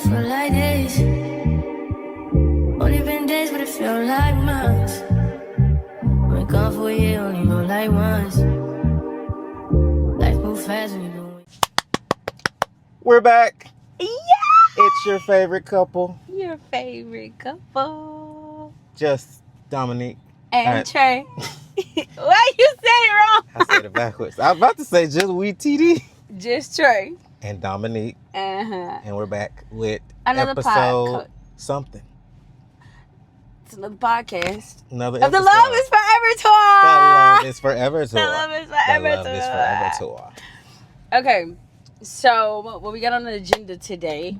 it feel like days. Only been days, but it feel like months. Been gone for a year, only know like once. Life move fast when you doing. We're back. Yeah! It's your favorite couple. Your favorite couple. Just Dominique. And Trey. Why you said it wrong? I said it backwards. I was about to say just we TD. Just Trey. And Dominique. Uh-huh. And we're back with Another episode something. It's another podcast. Another of episode. the Love is Forever Tour. The Love is Forever Tour. The Love is Forever The Love Tour. is Forever Tour. Okay. So, what we got on the agenda today,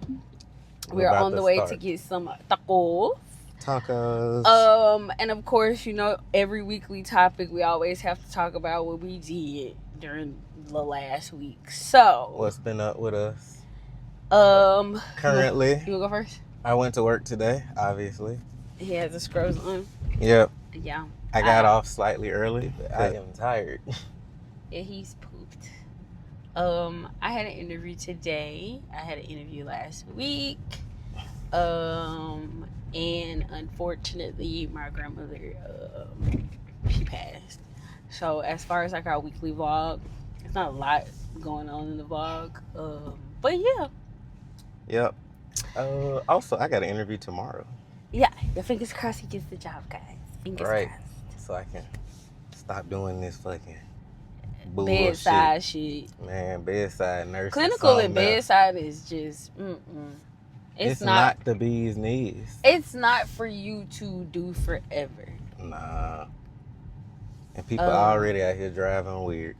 we're on the way to get some tacos. Tacos. And of course, you know, every weekly topic, we always have to talk about what we did during the last week. So, What's been up with us? You Currently, want to go first? I went to work today, obviously. He has the scrubs on. Yep. Yeah. I got off slightly early, but I am tired. Yeah, he's pooped. I had an interview today. I had an interview last week. And unfortunately, my grandmother, she passed. So as far as like our weekly vlog, it's not a lot going on in the vlog. But yeah. Yep. Also, I got an interview tomorrow. Yeah, your fingers crossed he gets the job, guys. Fingers crossed. So I can stop doing this fucking bullshit. Bedside shit. Man, bedside nurse. Clinical and bedside is just, It's not the bee's knees. It's not for you to do forever. Nah. And people already out here driving weird.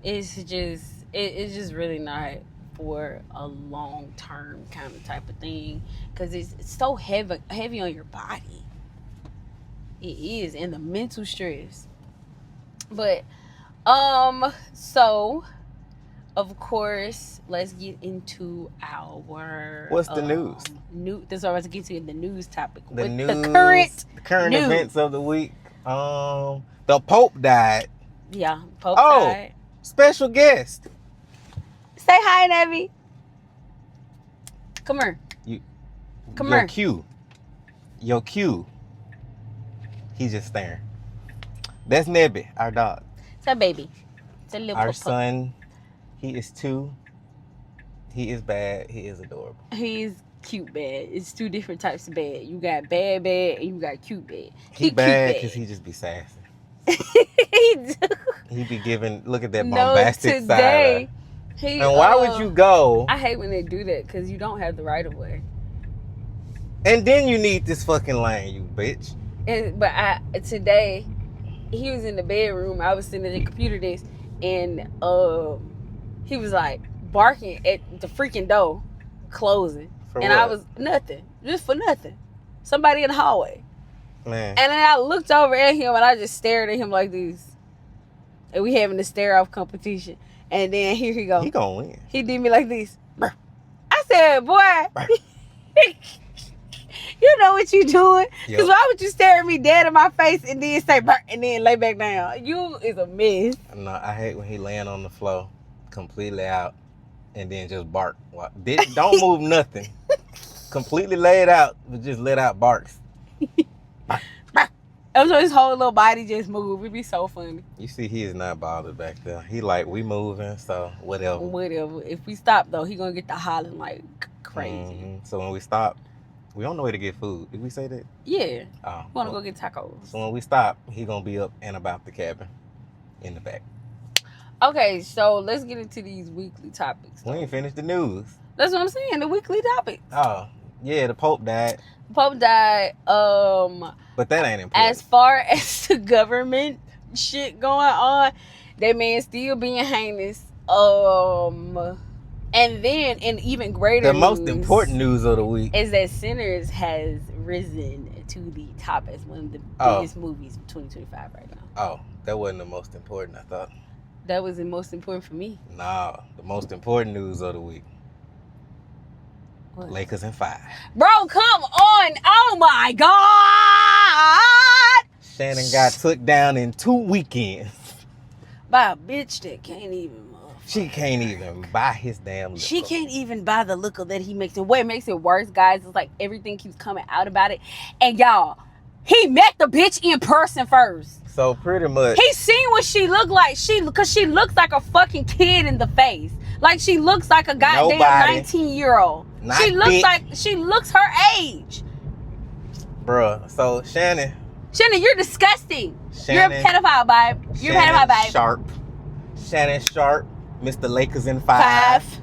It's just really not for a long term kind of type of thing, because it's so heavy on your body. It is, and the mental stress. But so of course, let's get into our what's the news? That's what I was to get to in the news topic. The with news, the current news. Events of the week. The Pope died. Yeah, Pope died. Special guest. Say hi, Nevi. Come here. Come here. Your Q. He's just staring. That's Nebby, our dog. It's a baby. It's a little Our pup. son, he is 2. He is bad. He is adorable. He's cute bad. It's 2 different types of bad. You got bad and you got cute bad. He bad because he just be sassy. He do. He be giving, look at that No, bombastic today, side. And why would you go? I hate when they do that because you don't have the right of way. And then you need this fucking lane, you bitch. But today, he was in the bedroom. I was sitting at the computer desk, and he was like barking at the freaking door, closing. For and what? I was just for nothing. Somebody in the hallway. Man. And then I looked over at him and I just stared at him like this. And we having a stare off competition. And then here he goes. He gonna win. He did me like this. I said, boy, you know what you doing? Because why would you stare at me dead in my face and then say, and then lay back down? You is a mess. No, I hate when he laying on the floor, completely out, and then just bark. Don't move nothing. Completely lay it out, but just let out barks. I'm sure his whole little body just moved. It'd be so funny. You see, he is not bothered back there. He like, we moving, so whatever. Whatever. If we stop, though, he gonna get to hollering like crazy. Mm-hmm. So when we stop, we on the way to get food. Did we say that? Yeah. Oh, We wanna go get tacos. So when we stop, he gonna be up and about the cabin in the back. Okay, so let's get into these weekly topics. We ain't finished the news. That's what I'm saying, the weekly topics. Oh, yeah, the Pope died. Pope died. But that ain't important. As far as the government shit going on, that man still being heinous. And then, in even greater the most important news of the week is that Sinners has risen to the top as one of the biggest movies of 2025 right now. Oh, that wasn't the most important, I thought. That was the most important for me. Nah, the most important news of the week. What? Lakers in 5. Bro, come on. Oh my God. Shannon got took down in 2 weekends. By a bitch that can't even She can't even buy his damn liquor. She can't even buy the liquor that he makes. And what makes it worse, guys, is like everything keeps coming out about it. And y'all, he met the bitch in person first. So pretty much. He seen what she looked like. Because she looks like a fucking kid in the face. Like she looks like a goddamn 19-year-old. She looks her age. Bruh, so Shannon, you're disgusting. You're a pedophile, babe. You're a pedophile, babe. Shannon Sharpe, Mr. Lakers in 5,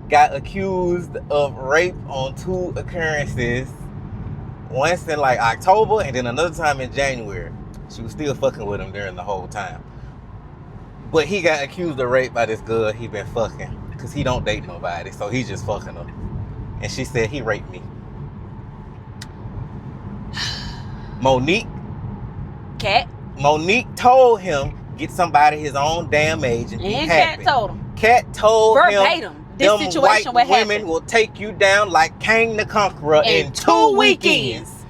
got accused of rape on 2 occurrences. Once in like October and then another time in January. She was still fucking with him during the whole time. But he got accused of rape by this girl he been fucking. Because he don't date nobody. So he's just fucking her. And she said he raped me. Monique told him get somebody his own damn age and be happy. Cat told verbatim, him this them situation white women happen. will take you down like Kang the Conqueror in 2 weekends.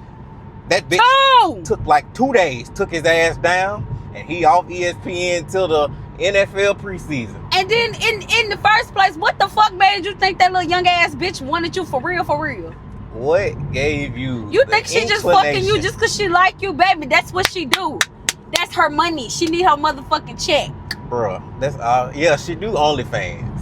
That bitch took like 2 days, took his ass down, and he off ESPN till the NFL preseason. And then in the first place, what the fuck made you think that little young ass bitch wanted you for real, for real? What gave you You think she just fucking you just because she like you, baby? That's what she do. That's her money. She need her motherfucking check. Bruh, that's all. Yeah, she do OnlyFans.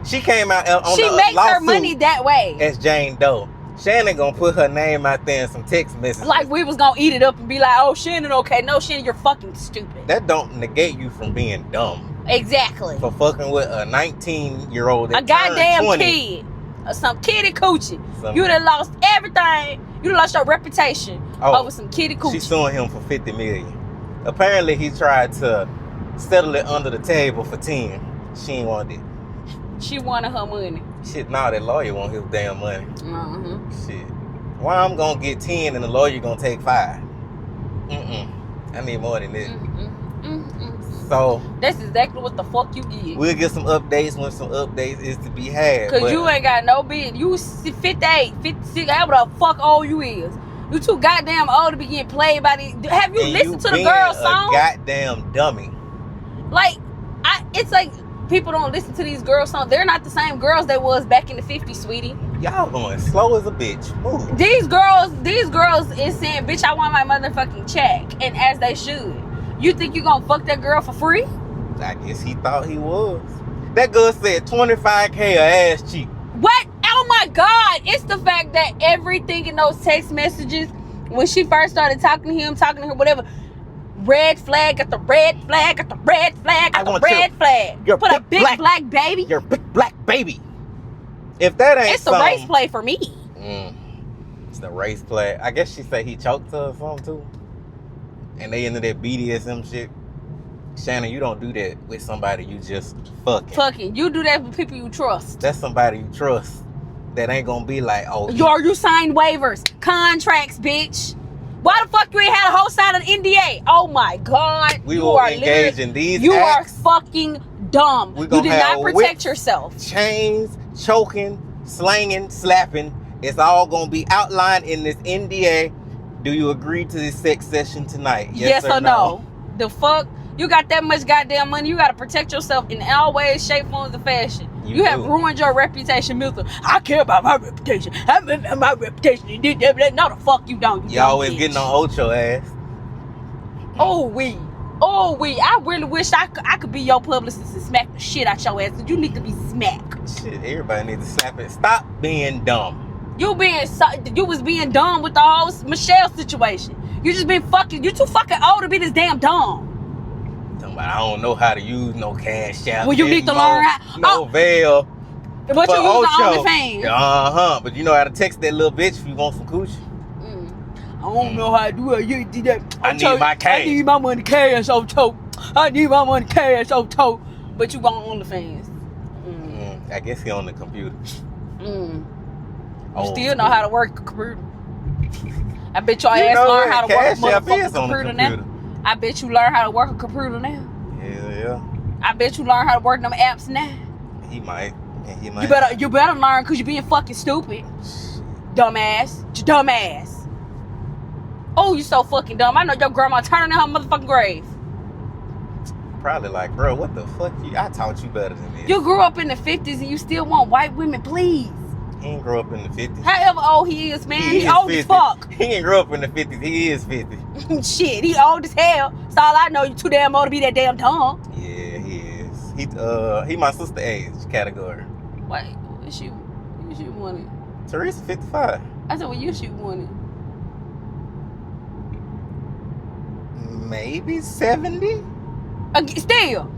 She came out on she the makes lawsuit her money that way. as Jane Doe. Shannon gonna put her name out there in some text messages. Like we was gonna eat it up and be like, oh, Shannon, okay. No, Shannon, you're fucking stupid. That don't negate you from being dumb. Exactly. For fucking with a 19-year-old that a goddamn 20. kid. Or some kitty coochie. You done lost everything. You done lost your reputation over some kitty coochie. She's suing him for $50 million. Apparently he tried to settle it under the table for 10. She ain't want it. She wanted her money. Shit, nah, that lawyer want his damn money. Mm-hmm. Shit. Why I'm gonna get 10 and the lawyer gonna take 5? I need more than this. So that's exactly what the fuck you get. We'll get some updates when some updates is to be had. Cause you ain't got no bid. You 58, 56, however the fuck old you is. You too goddamn old to be getting played by these. Have you listened to the girl's song? Goddamn dummy. Like, it's like people don't listen to these girls' songs. They're not the same girls they was back in the 50s, sweetie. Y'all going slow as a bitch. Move. These girls is saying, bitch, I want my motherfucking check. And as they should. You think you gonna fuck that girl for free? I guess he thought he was. That girl said $25K her ass cheek. What? Oh my God. It's the fact that everything in those text messages, when she first started talking to her, whatever, red flag, got the red flag, got the red flag, got the red flag. You're put a big black baby. You're a big black baby. If that ain't it's a race play for me. It's the race play. I guess she said he choked her or something too. And they into that BDSM shit. Shannon, you don't do that with somebody you just fucking. You do that with people you trust. That's somebody you trust. That ain't gonna be like, oh. You signed waivers, contracts, bitch. Why the fuck you ain't had a whole side of the NDA? Oh my God. We will engage in these You acts. are fucking dumb. You did not protect yourself. Chains, choking, slanging, slapping. It's all gonna be outlined in this NDA. Do you agree to this sex session tonight? Yes or no? The fuck? You got that much goddamn money. You got to protect yourself in all ways, shape, forms, and fashion. You have ruined your reputation, Milton. I care about my reputation. My reputation. No, the fuck you don't. You always getting on Ocho ass. Oh, I really wish I could be your publicist and smack the shit out your ass. You need to be smacked. Shit, everybody needs to slap it. Stop being dumb. You was being dumb with the whole Michelle situation. You just been fucking. You too fucking old to be this damn dumb. I don't know how to use no Cash App. Well, you need to learn how. No Veil. But you use the OnlyFans. But you know how to text that little bitch if you want some coochie. I don't know how to do it. You did that. I need my cash. I need my money cash on toe. I need my money cash on toe. But you want OnlyFans. I guess he on the computer. You still know how to work a computer. I bet your ass learn how to work a motherfucking computer now. I bet you learn how to work a computer now. Yeah. I bet you learn how to work them apps now. He might. You better learn because you're being fucking stupid. Dumbass. Dumbass. Oh, you so fucking dumb. I know your grandma turning in her motherfucking grave. probably like, bro, what the fuck? I taught you better than this. You grew up in the 50s and you still want white women, please. He ain't grow up in the 50s. However old he is, man, he is old 50. as fuck. He ain't grow up in the 50s. He is 50. Shit, he old as hell. That's all I know. You too damn old to be that damn dumb. Yeah, he is. He my sister age category. Wait, what you wanted? Teresa 55. I said, well, you shoot wanted. Maybe 70. Still.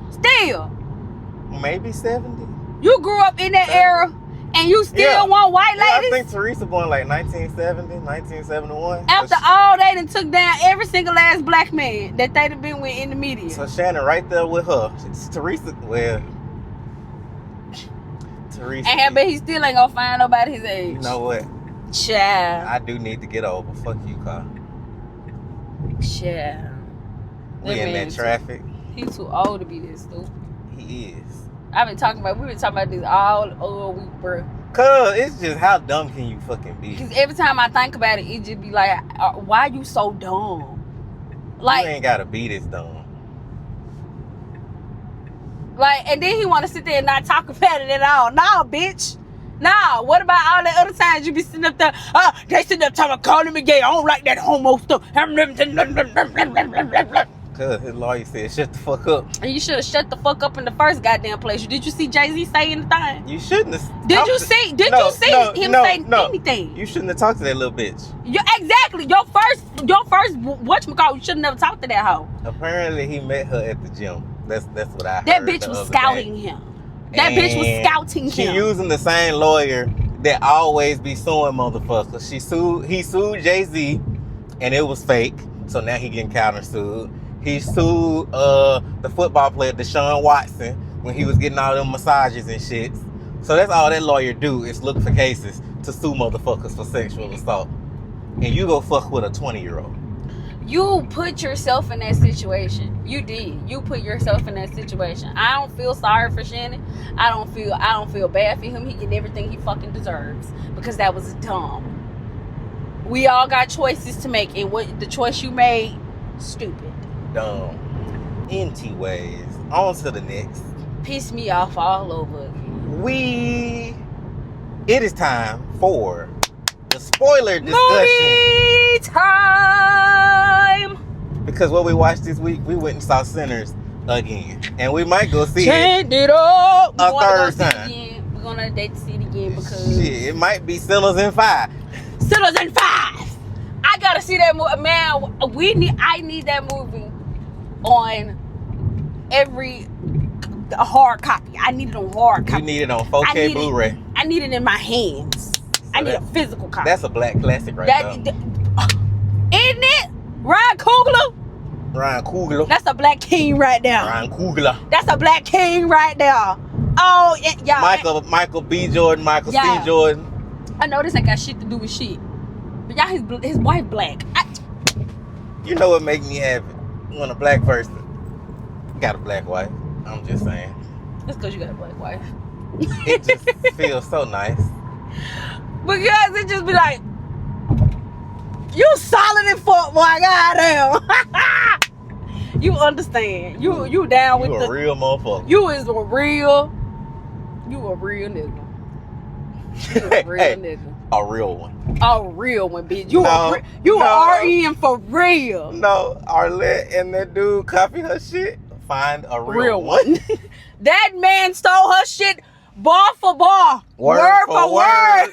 Maybe 70. You grew up in that era, and you still want white ladies. I think Teresa born like 1970, 1971. After all, they done took down every single last black man that they done been with in the media. So Shannon right there with her. Teresa, well, Teresa. And I bet he still ain't gonna find nobody his age. You know what? Child. I do need to get over. Fuck you, car. Child. We in that traffic. He too old to be this stupid. He is. We've been talking about this all week, bro. Cause it's just, how dumb can you fucking be? Because every time I think about it, it just be like, why you so dumb? Like, you ain't gotta be this dumb. Like, and then he want to sit there and not talk about it at all. Nah, bitch. Nah, what about all the other times you be sitting up there? They sitting up talking about calling me gay. I don't like that homo stuff. Cause his lawyer said, shut the fuck up. And you should have shut the fuck up in the first goddamn place. Did you see Jay-Z say anything? You shouldn't have. Did you see him say anything? You shouldn't have talked to that little bitch. Exactly. Your first whatchamacallit, you should have never talked to that hoe. Apparently he met her at the gym. That's what I heard. That bitch was scouting him. That bitch was scouting him. She using the same lawyer that always be suing motherfuckers. He sued Jay-Z and it was fake. So now he getting counter-sued. He sued the football player Deshaun Watson when he was getting all them massages and shit. So that's all that lawyer do, is look for cases to sue motherfuckers for sexual assault. And you go fuck with a 20-year-old. You put yourself in that situation. You did. You put yourself in that situation. I don't feel sorry for Shannon. I don't feel bad for him. He get everything he fucking deserves because that was dumb. We all got choices to make, and what the choice you made, stupid. Dumb. Anyways, on to the next. Pissed me off all over again. It is time for the spoiler discussion. Movie time! Because what we watched this week, we went and saw Sinners again. And we might go see Change it up! a third time. We're going to date to see it again because... Shit, it might be Sinners in 5. Sinners in 5! I gotta see that movie. Man, I need that movie on every hard copy. I need it on hard copy. You need it on 4K Blu-ray. I need it in my hands. So I need a physical copy. That's a black classic right now. Isn't it? Ryan Coogler? That's a black king right there. Ryan Coogler. That's a black king right there. Oh, yeah. Michael B. Jordan, Michael C. Jordan. I know this ain't got shit to do with shit. But y'all, his wife black. You know what make me happy? When a black person got a black wife. I'm just saying. It's because you got a black wife. It just feels so nice. Because it just be like, you solid and fuck, boy. Goddamn. You understand. You down with you a real motherfucker. You is a real nigga. You a real nigga. A real one. A real one, bitch. You are RN for real. No, Arlette and that dude copy her shit. Find a real one. That man stole her shit bar for bar. Word for word.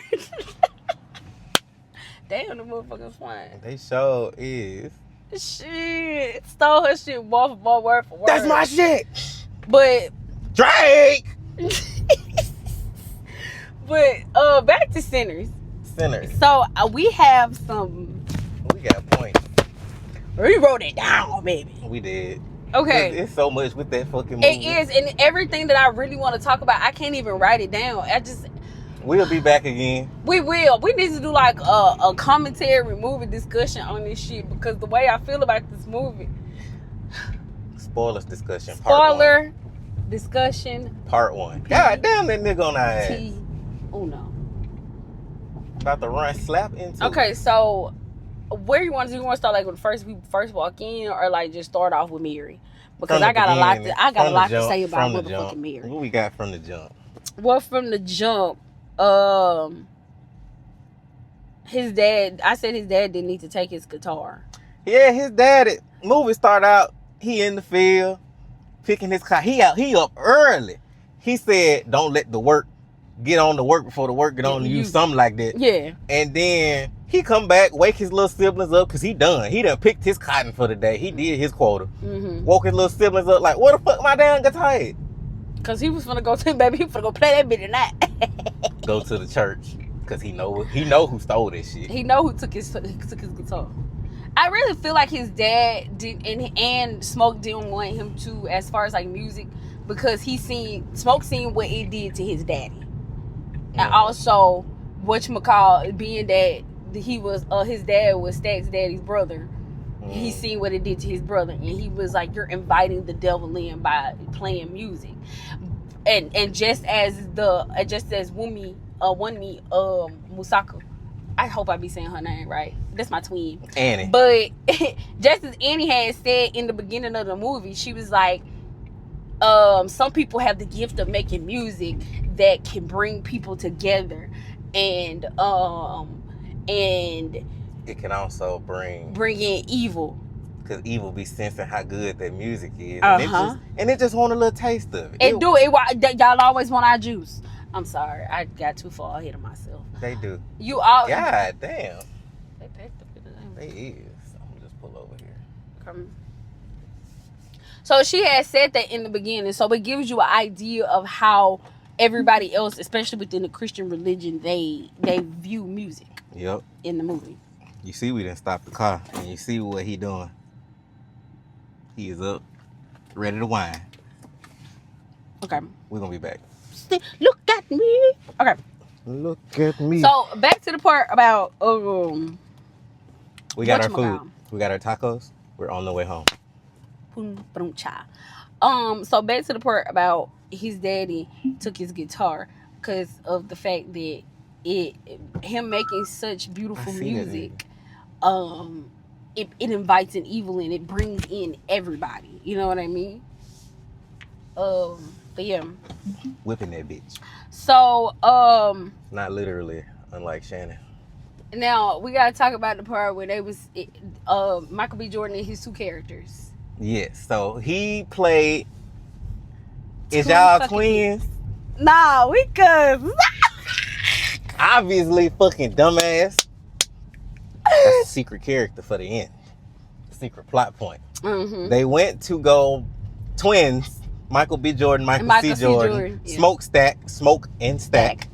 Damn, the motherfucker's fine. They show is. Shit. Stole her shit bar for bar, word for word. That's my shit. But Drake. But back to Sinners. So we have some. We got points. We wrote it down, baby. We did. Okay. It's so much with that fucking movie. It is, and everything that I really want to talk about, I can't even write it down. We'll be back again. We will. We need to do like a commentary movie discussion on this shit because the way I feel about this movie. Spoilers discussion. Spoiler discussion. Part 1. God damn that nigga on our ass. Uno. About to run slap into. Okay, so where you want to do? You want to start like when we first walk in, or like just start off with Mary? because I got a lot to say about motherfucking Mary. What we got from the jump? Well, from the jump, his dad. I said his dad didn't need to take his guitar. Yeah, his dad. Movie start out. He in the field, picking his car. He up early. He said, "Don't let the work get on the work before the work get on to you." Something like that. Yeah. And then he come back, wake his little siblings up because he done. He done picked his cotton for the day. He did his quota. Mm-hmm. Woke his little siblings up like, "What the fuck my damn guitar at?" Because he was finna go to baby. He finna go play that bitch tonight. Go to the church because he know who stole this shit. He know who took his guitar. I really feel like his dad did, and Smoke didn't want him to, as far as like music, because Smoke seen what it did to his daddy, and also whatchamacallit, being that he was his dad was Stack's daddy's brother. He seen what it did to his brother, and he was like, "You're inviting the devil in by playing music." And just as Wunmi Musaka, I hope I be saying her name right. That's my twin, Annie. But just as Annie had said in the beginning of the movie, she was like, some people have the gift of making music that can bring people together, and it can also bring in evil. Because evil be sensing how good that music is. Uh-huh. And it just want a little taste of it. Y'all always want our juice. I'm sorry. I got too far ahead of myself. They do. You all... God damn. They packed up in the name. They is. I'm going to just pull over here. Okay. So she had said that in the beginning. So it gives you an idea of how everybody else, especially within the Christian religion, they view music. Yep. In the movie. You see we didn't stop the car. And you see what he doing. He is up, ready to whine. Okay. We're going to be back. Look at me. Okay. Look at me. So, back to the part about... we got our food. We got our tacos. We're on the way home. So, back to the part about his daddy took his guitar because of the fact that him making such beautiful music... It invites an evil in. It brings in everybody. You know what I mean? But yeah. Whipping that bitch. So, not literally, unlike Shannon. Now, we got to talk about the part where they was... Michael B. Jordan and his two characters. Yes. So, he played... Is y'all twins? Kids. Nah, we cousins. Obviously, fucking dumbass. That's a secret character for the end. Secret plot point. Mm-hmm. They went to go twins. Michael B. Jordan, Michael C. Jordan. Yeah. Smoke and Stack.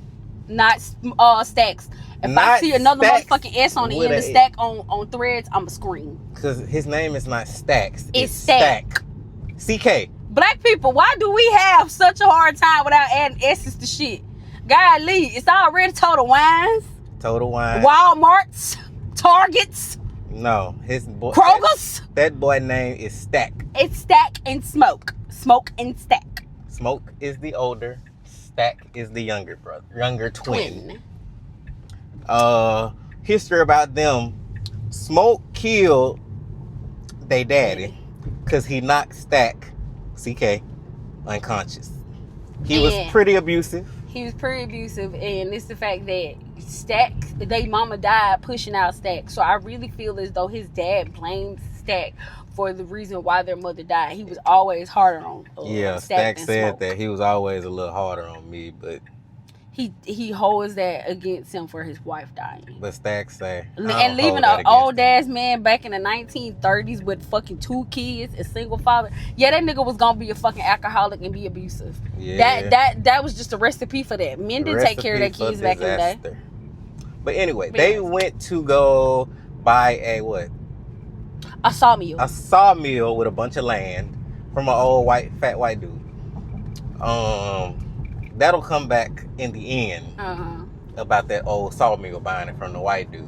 Not Stacks. If I see another motherfucking S on the end of Stack on Threads, I'ma scream. Because his name is not Stacks. It's Stack. CK. Black people, why do we have such a hard time without adding S's to shit? Golly, it's already Total Wines. Total Wine. Walmart's. Targets. No, his boy. Kroger's. That boy name is Stack. It's Stack and Smoke. Smoke and Stack. Smoke is the older. Stack is the younger twin. History about them. Smoke killed they daddy because he knocked Stack, CK, unconscious. He was pretty abusive. He was pretty abusive, and it's the fact that Stack, they mama died pushing out Stack. So I really feel as though his dad blamed Stack for the reason why their mother died. He was always harder on Stack said that he was always a little harder on me, but he holds that against him for his wife dying. But Stack say, and leaving an old ass man back in the 1930s with fucking 2 kids, a single father. Yeah, that nigga was gonna be a fucking alcoholic and be abusive. Yeah. That was just a recipe for that. Men didn't take care of their kids back in the day. But anyway, they went to go buy a what? A sawmill. A sawmill with a bunch of land from an old fat white dude. That'll come back in the end about that old sawmill buying it from the white dude.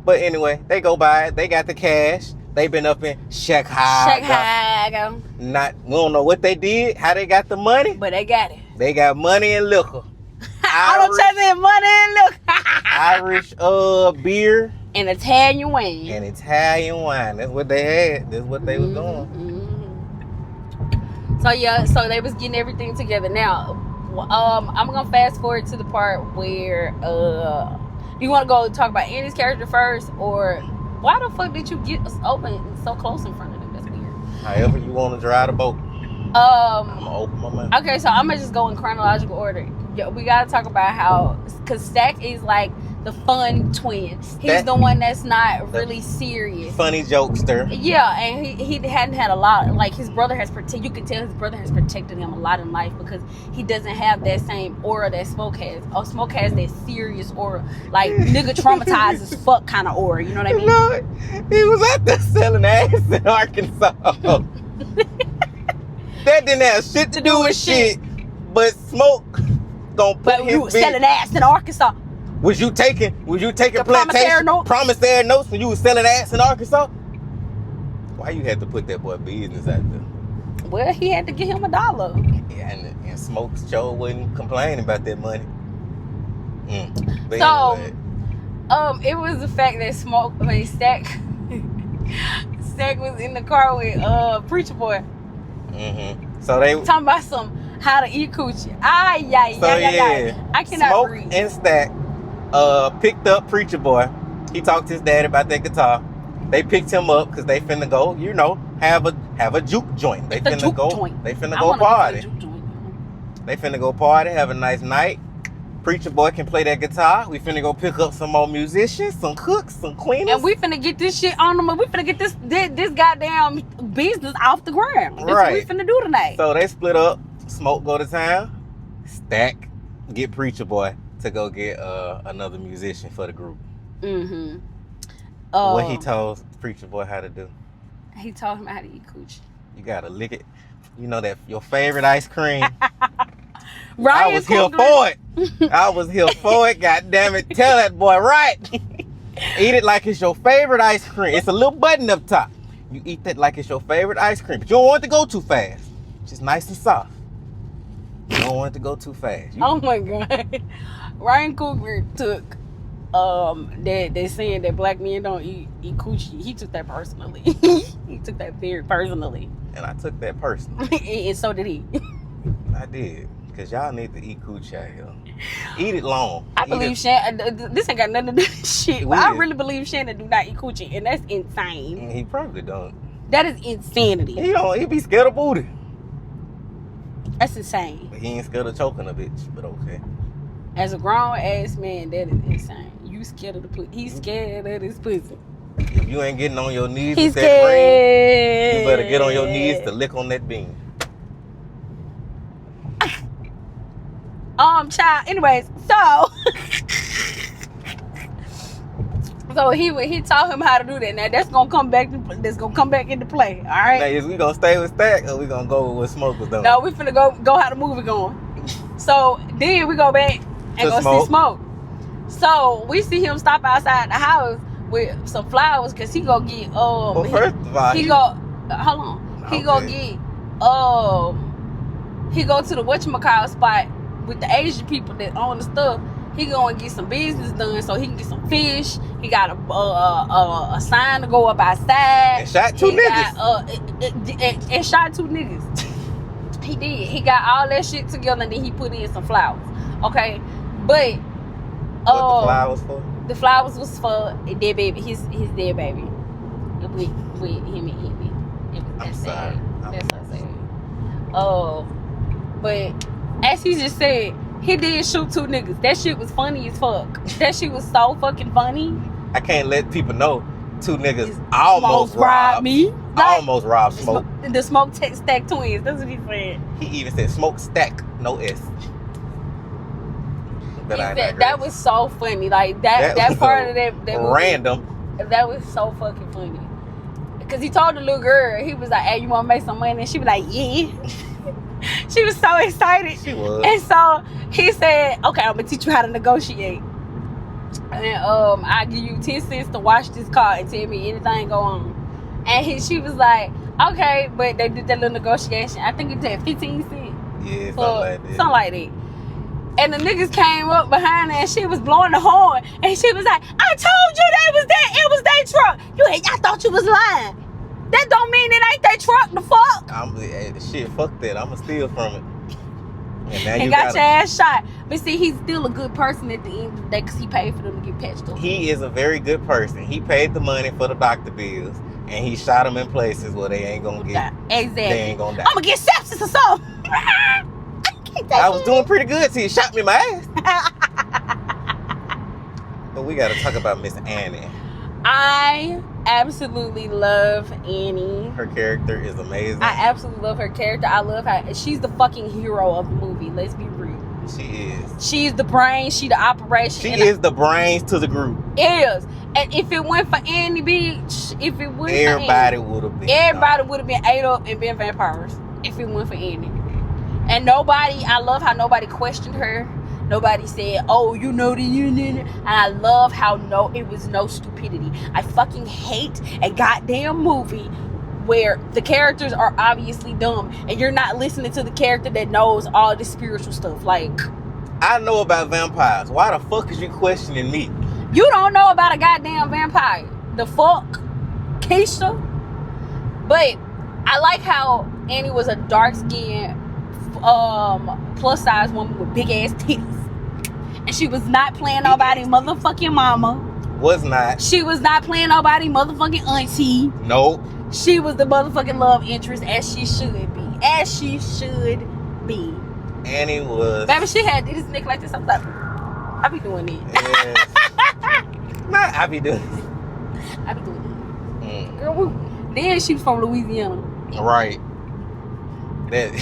But anyway, they go buy it. They got the cash. They been up in Chicago. We don't know what they did, how they got the money, but they got it. They got money and liquor. I don't tell me money and liquor. Irish beer and Italian wine. That's what they had. That's what they was doing. So they was getting everything together. Now, I'm gonna fast forward to the part where you want to go talk about Andy's character first, or why the fuck did you get us open so close in front of them? That's weird. However you want to drive the boat. I'm gonna open my mouth. Okay, so I'm gonna just go in chronological order. We gotta talk about how, cause Stack is like the fun twin. He's the one that's not really serious. Funny jokester. Yeah, and he hadn't had a lot. Like his brother has protected. You can tell his brother has protected him a lot in life because he doesn't have that same aura that Smoke has. Oh, Smoke has that serious aura, like nigga traumatized as fuck kind of aura. You know what I mean? No, he was out there selling ass in Arkansas. That didn't have shit to do with shit. But Smoke gonna put But his you was selling ass in Arkansas. Was you taking the promissory notes when you was selling ass in Arkansas? Why you had to put that boy business out there? Well, he had to give him $1. Yeah, and Smoke sure wasn't complaining about that money. But So, anyway. it was the fact that Stack was in the car with Preacher Boy. So they talking about how to eat coochie. I cannot Smoke breathe. and Stack picked up Preacher Boy. He talked to his daddy about that guitar. They picked him up because they finna go, have a juke joint. They finna go party. They finna go party, have a nice night. Preacher Boy can play that guitar. We finna go pick up some more musicians, some cooks, some cleaners. And we finna get this shit on them. We finna get this goddamn business off the ground. That's what we finna do tonight. So they split up. Smoke go to town. Stack get Preacher Boy to go get another musician for the group. What he told Preacher Boy how to do. He told him how to eat coochie. You gotta lick it. You know that your favorite ice cream. Ryan I was here for it. I was here for it. God damn it. Tell that boy right. Eat it like it's your favorite ice cream. It's a little button up top. You eat that like it's your favorite ice cream. But you don't want it to go too fast. Just nice and soft. You don't want it to go too fast. Oh my God. Ryan Coogler took that saying that black men don't eat coochie. He took that personally. He took that very personally. And I took that personally. And so did he. I did. Because y'all need to eat coochie out here. Eat it long. I believe Shannon, this ain't got nothing to do with shit, but I really believe Shannon do not eat coochie, and that's insane. He probably don't. That is insanity. He be scared of booty. That's insane. But he ain't scared of choking a bitch, but okay. As a grown ass man, that is insane. You scared of the pussy. He's scared of his pussy. If you ain't getting on your knees He's with that ring, you better get on your knees to lick on that bean. Child. Anyways, so he taught him how to do that. Now that's gonna come back. That's gonna come back into play. All right. Now, is we gonna stay with Stack or we gonna go with what Smoke was doing? No, we finna go how the movie going. So then we go back and go see Smoke. So we see him stop outside the house with some flowers because he go get Well, first of all, he go hold on. He go get he go to the whatchamacallit spot with the Asian people that own the stuff. He gonna get some business done so he can get some fish. He got a sign to go up outside. And shot two niggas. And shot two niggas. He did. He got all that shit together and then he put in some flowers. Okay, but what the flowers for? The flowers was for dead baby. His dead baby. With him and Evie. That's sad. That's so sad. But as he just said, he did shoot two niggas. That shit was funny as fuck. That shit was so fucking funny. I can't let people know two niggas almost robbed me. Almost robbed Smoke. The Smoke Stack twins. That's what he said. He even said Smoke Stack, no S. But that was so funny. Like that part of that random. Movie, that was so fucking funny. Cause he told the little girl, he was like, "Hey, you wanna make some money?" And she was like, "Yeah." She was so excited. She was. And so he said, "Okay, I'm gonna teach you how to negotiate. And I'll give you 10 cents to wash this car and tell me anything go on." And she was like, "Okay," but they did that little negotiation. I think it did 15 cents. Yeah, something like that. And the niggas came up behind her and she was blowing the horn. And she was like, "I told you it was their truck. I thought you was lying." That don't mean it ain't that truck. The fuck. Shit, fuck that. I'ma steal from it. And now And you got your ass shot. But see, he's still a good person at the end of the day because he paid for them to get patched up. He is a very good person. He paid the money for the doctor bills, and he shot them in places where they ain't gonna get. Exactly. They ain't gonna die. I'm gonna get sepsis or something. I was doing pretty good till he shot me in my ass. But we gotta talk about Miss Annie. I absolutely love Annie. Her character is amazing. I absolutely love her character. I love her. She's the fucking hero of the movie. Let's be real. She is. She's the brain. She the operation. She is the brains to the group. Is. And if it went for Annie, bitch, if it went everybody would have been. Everybody would have been ate up and been vampires if it went for Annie. And nobody, I love how nobody questioned her. Nobody said, oh, you know the union. And I love how it was no stupidity. I fucking hate a goddamn movie where the characters are obviously dumb and you're not listening to the character that knows all this spiritual stuff. Like, I know about vampires. Why the fuck is you questioning me? You don't know about a goddamn vampire. The fuck? Keisha? But I like how Annie was a dark-skinned, plus-size woman with big-ass titties. And she was not playing nobody motherfucking mama. Was not. She was not playing nobody motherfucking auntie. Nope. She was the motherfucking love interest as she should be. As she should be. Annie was. Baby, she had this neck like this. I'm like, I be doing it. Yes. Nah, I be doing it. I be doing it. Girl, woo. Then she was from Louisiana. Right. That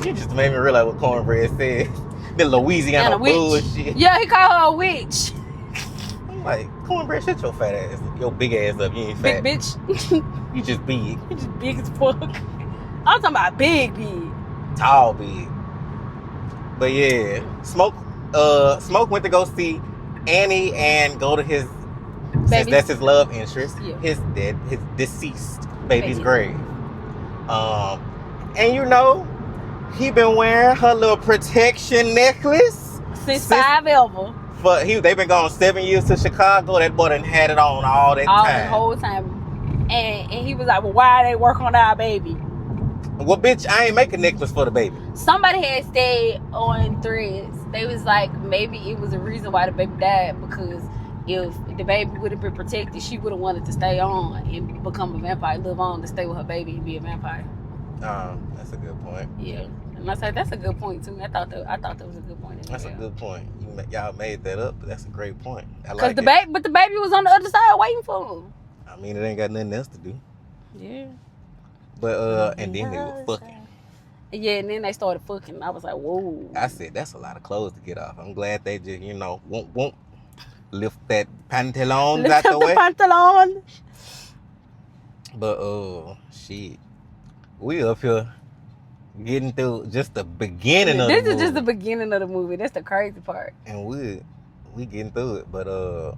you just made me realize what Cornbread said. The Louisiana bullshit. Yeah, he called her a witch. I'm like, Cornbread, shut your fat ass, your big ass up. You ain't fat. Big bitch. You just big. You just big as fuck. I'm talking about big. Tall big. But yeah, Smoke went to go see Annie and go to his, since that's his love interest, his deceased baby's grave. And you know, he been wearing her little protection necklace since 5 ever. They've been gone 7 years to Chicago. That boy done had it on all that time. The whole time. And he was like, well, why they work on our baby? Well, bitch, I ain't make a necklace for the baby. Somebody had stayed on Threads. They was like, maybe it was a reason why the baby died, because if the baby would have been protected, she would have wanted to stay on and become a vampire, live on to stay with her baby and be a vampire. That's a good point. Yeah. And I said, that's a good point too. I thought that was a good point. That's a good point. Y'all made that up, but that's a great point. I Because like the baby was on the other side waiting for him. I mean, it ain't got nothing else to do. Yeah. But and then they were fucking. Yeah, and then they started fucking. I was like, whoa. I said, that's a lot of clothes to get off. I'm glad they just, won't lift that pantalon out the way. Pantalon. But shit, we up here getting through just the beginning of the movie. This is just the beginning of the movie. That's the crazy part. And we getting through it, but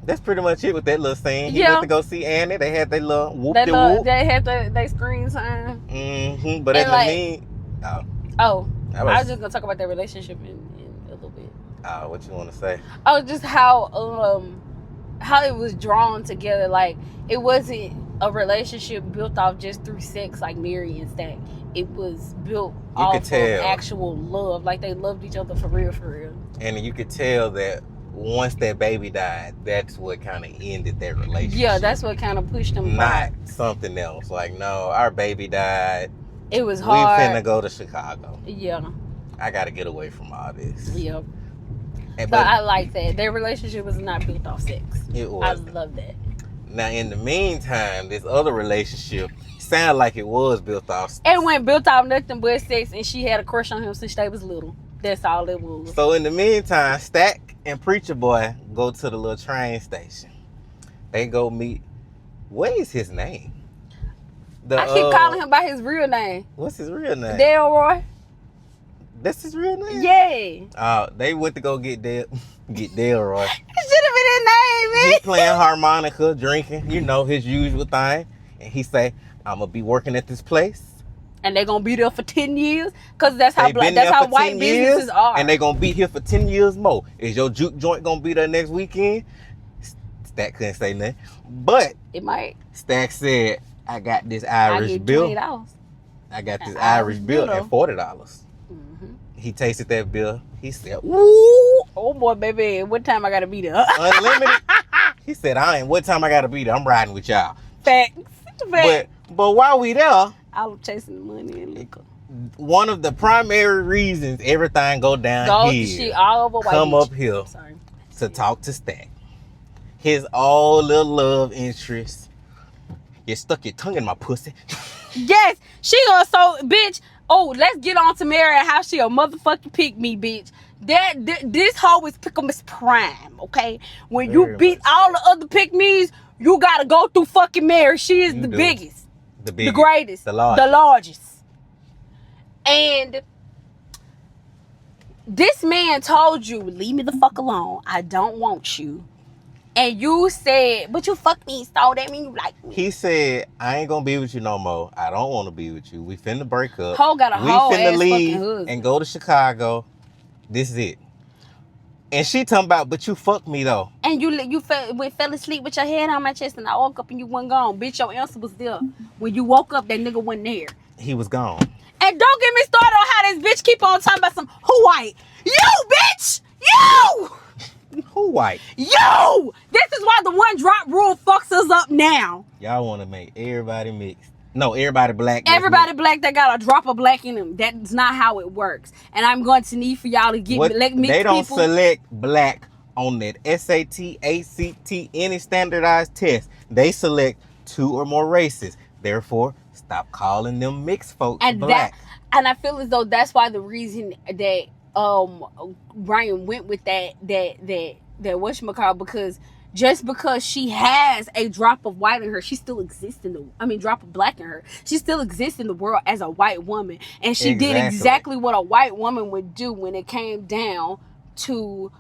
that's pretty much it with that little scene. He went to go see Annie. They had their little whoop-de-whoop. They had their screen time. Mm-hmm. But at the mean... I was just going to talk about their relationship in a little bit. What you want to say? Oh, just how it was drawn together. Like, it wasn't a relationship built off just through sex like Mary and Stack. It was built off of actual love. Like, they loved each other for real, for real. And you could tell that once that baby died, that's what kind of ended their relationship. Yeah, that's what kind of pushed them back. Not something else. Like, no, our baby died. It was hard. We finna go to Chicago. Yeah. I gotta get away from all this. Yeah. But I like that. Their relationship was not built off sex. It was. I love that. Now, in the meantime, this other relationship sounded like it was built off sex. It wasn't built off nothing but sex, and she had a crush on him since they was little. That's all it was. So in the meantime, Stack and Preacher Boy go to the little train station. They go meet. What is his name? I keep calling him by his real name. What's his real name? Delroy. That's his real name? Yeah. They went to go get Delroy. It should have been his name, man. He playing harmonica, drinking, his usual thing. And he say, I'm going to be working at this place. And they're going to be there for 10 years? Because that's how white businesses are. And they're going to be here for 10 years more. Is your juke joint going to be there next weekend? Stack couldn't say nothing. But it might. Stack said, I got this I Irish get bill. $20. I got this An Irish Irish bill bill. at $40. Mm-hmm. He tasted that bill. He said, "Woo, Oh boy, baby, what time I gotta be there?" unlimited." He said, what time I gotta be there? I'm riding with y'all. Facts. But while we there, I was chasing the money and liquor. one of the primary reasons everything go down Go here, shit all over white come bitch. up here Sorry. to talk to Stack. His all little love interest. You stuck your tongue in my pussy. Yes, she gonna bitch. Oh, let's get on to Mary and how she a motherfucking pick me, bitch. This hoe is pick 'em is prime, okay? When you Very beat much all the other pick me's, you gotta go through fucking Mary. She is the biggest, the greatest, the largest. the largest. And this man told you, leave me the fuck alone. I don't want you. And you said, but you fuck me, so that mean you like me. He said, I ain't gonna be with you no more. I don't want to be with you. We finna break up. Hoe got a we whole finna ass leave fucking husband. and go to Chicago. This is it. And she talking about, but you fucked me though. And you fell asleep with your head on my chest, and I woke up and you wasn't gone. Bitch, your answer was there. When you woke up, that nigga wasn't there. He was gone. And don't get me started on how this bitch keep on talking about some who white. You, bitch! You! Who white? You! This is why the one drop rule fucks us up now. Y'all want to make everybody mixed. No, everybody black. Everybody black that got a drop of black in them. That's not how it works. And I'm going to need for y'all to get mixed They don't people. select black on that SAT, ACT, any standardized test. They select 2 or more races. Therefore, stop calling them mixed folks black. And I feel as though that's why the reason that Brian went with that whatchamacallit, because just because she has a drop of white in her, she still exists drop of black in her. She still exists in the world as a white woman. And she did exactly what a white woman would do when it came down to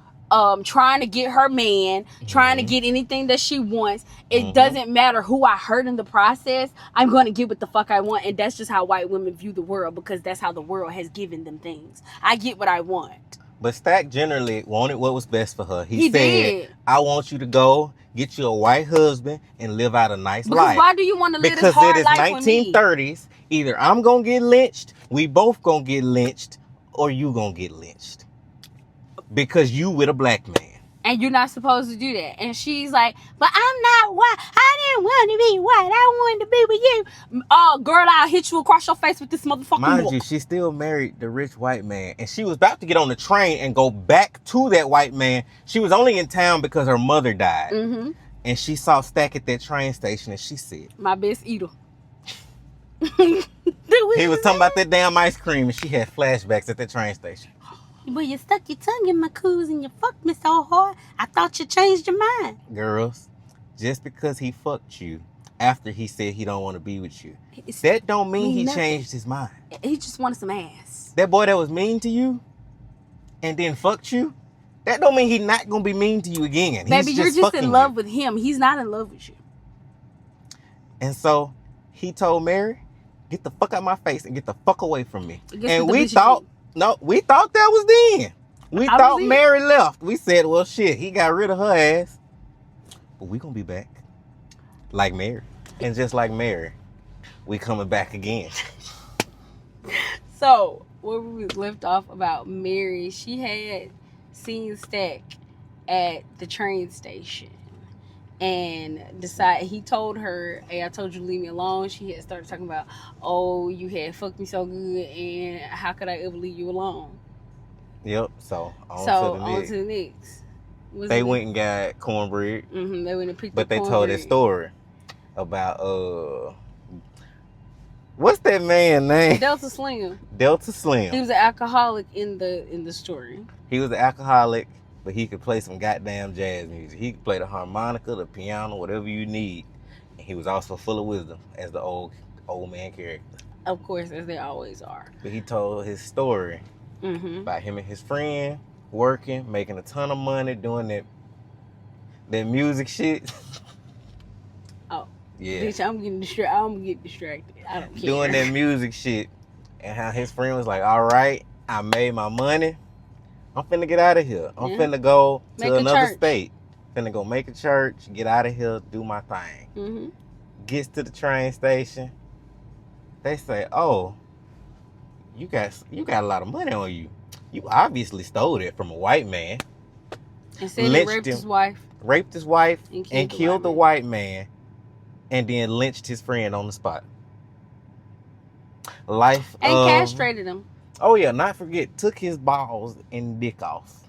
trying to get her man, trying to get anything that she wants. It doesn't matter who I hurt in the process. I'm going to get what the fuck I want. And that's just how white women view the world, because that's how the world has given them things. I get what I want. But Stack generally wanted what was best for her. He said, did. I want you to go get you a white husband and live out a nice life. Why do you want to live this because hard it is life with me? 1930s. Either I'm going to get lynched, we both going to get lynched, or you going to get lynched. Because you with a black man. And you're not supposed to do that. And she's like, but I'm not white. I didn't want to be white. I wanted to be with you. Girl, I'll hit you across your face with this motherfucking Mind you, she still married the rich white man. And she was about to get on the train and go back to that white man. She was only in town because her mother died. Mm-hmm. And she saw Stack at that train station and she said, my best eater. He was talking about that damn ice cream and she had flashbacks at that train station. Well, you stuck your tongue in my coos and you fucked me so hard, I thought you changed your mind. Girls, just because he fucked you after he said he don't want to be with you, that don't mean he changed his mind. He just wanted some ass. That boy that was mean to you and then fucked you, that don't mean he not going to be mean to you again. Baby, you're just in love with him. He's not in love with you. And so he told Mary, get the fuck out my face and get the fuck away from me. And we thought... No, we thought that was then. We thought Mary left. We said, well, shit, he got rid of her ass. But we gonna be back. Like Mary. And just like Mary, we coming back again. So, where we left off about Mary, she had seen Stack at the train station. And he told her, hey, I told you to leave me alone. She had started talking about, oh, you had fucked me so good, and how could I ever leave you alone? Yep, so on to the next. They went and got cornbread. Mm-hmm, they went and picked up But they cornbread. told that story about, what's that man's name? Delta Slim. Delta Slim. He was an alcoholic in the story. He was an alcoholic, but he could play some goddamn jazz music. He could play the harmonica, the piano, whatever you need. And he was also full of wisdom as the old man character. Of course, as they always are. But he told his story about him and his friend working, making a ton of money, doing that music shit. Oh. Yeah. Bitch, I'm getting distracted. I don't care. Doing that music shit. And how his friend was like, all right, I made my money. I'm finna get out of here. I'm finna go to another state. Finna go make a church, get out of here, do my thing. Gets to the train station. They say, "Oh, you got a lot of money on you. You obviously stole it from a white man." And said he raped his wife. Raped his wife And killed the white man, and then lynched his friend on the spot. Castrated him. Oh yeah, not forget, took his balls and dick off.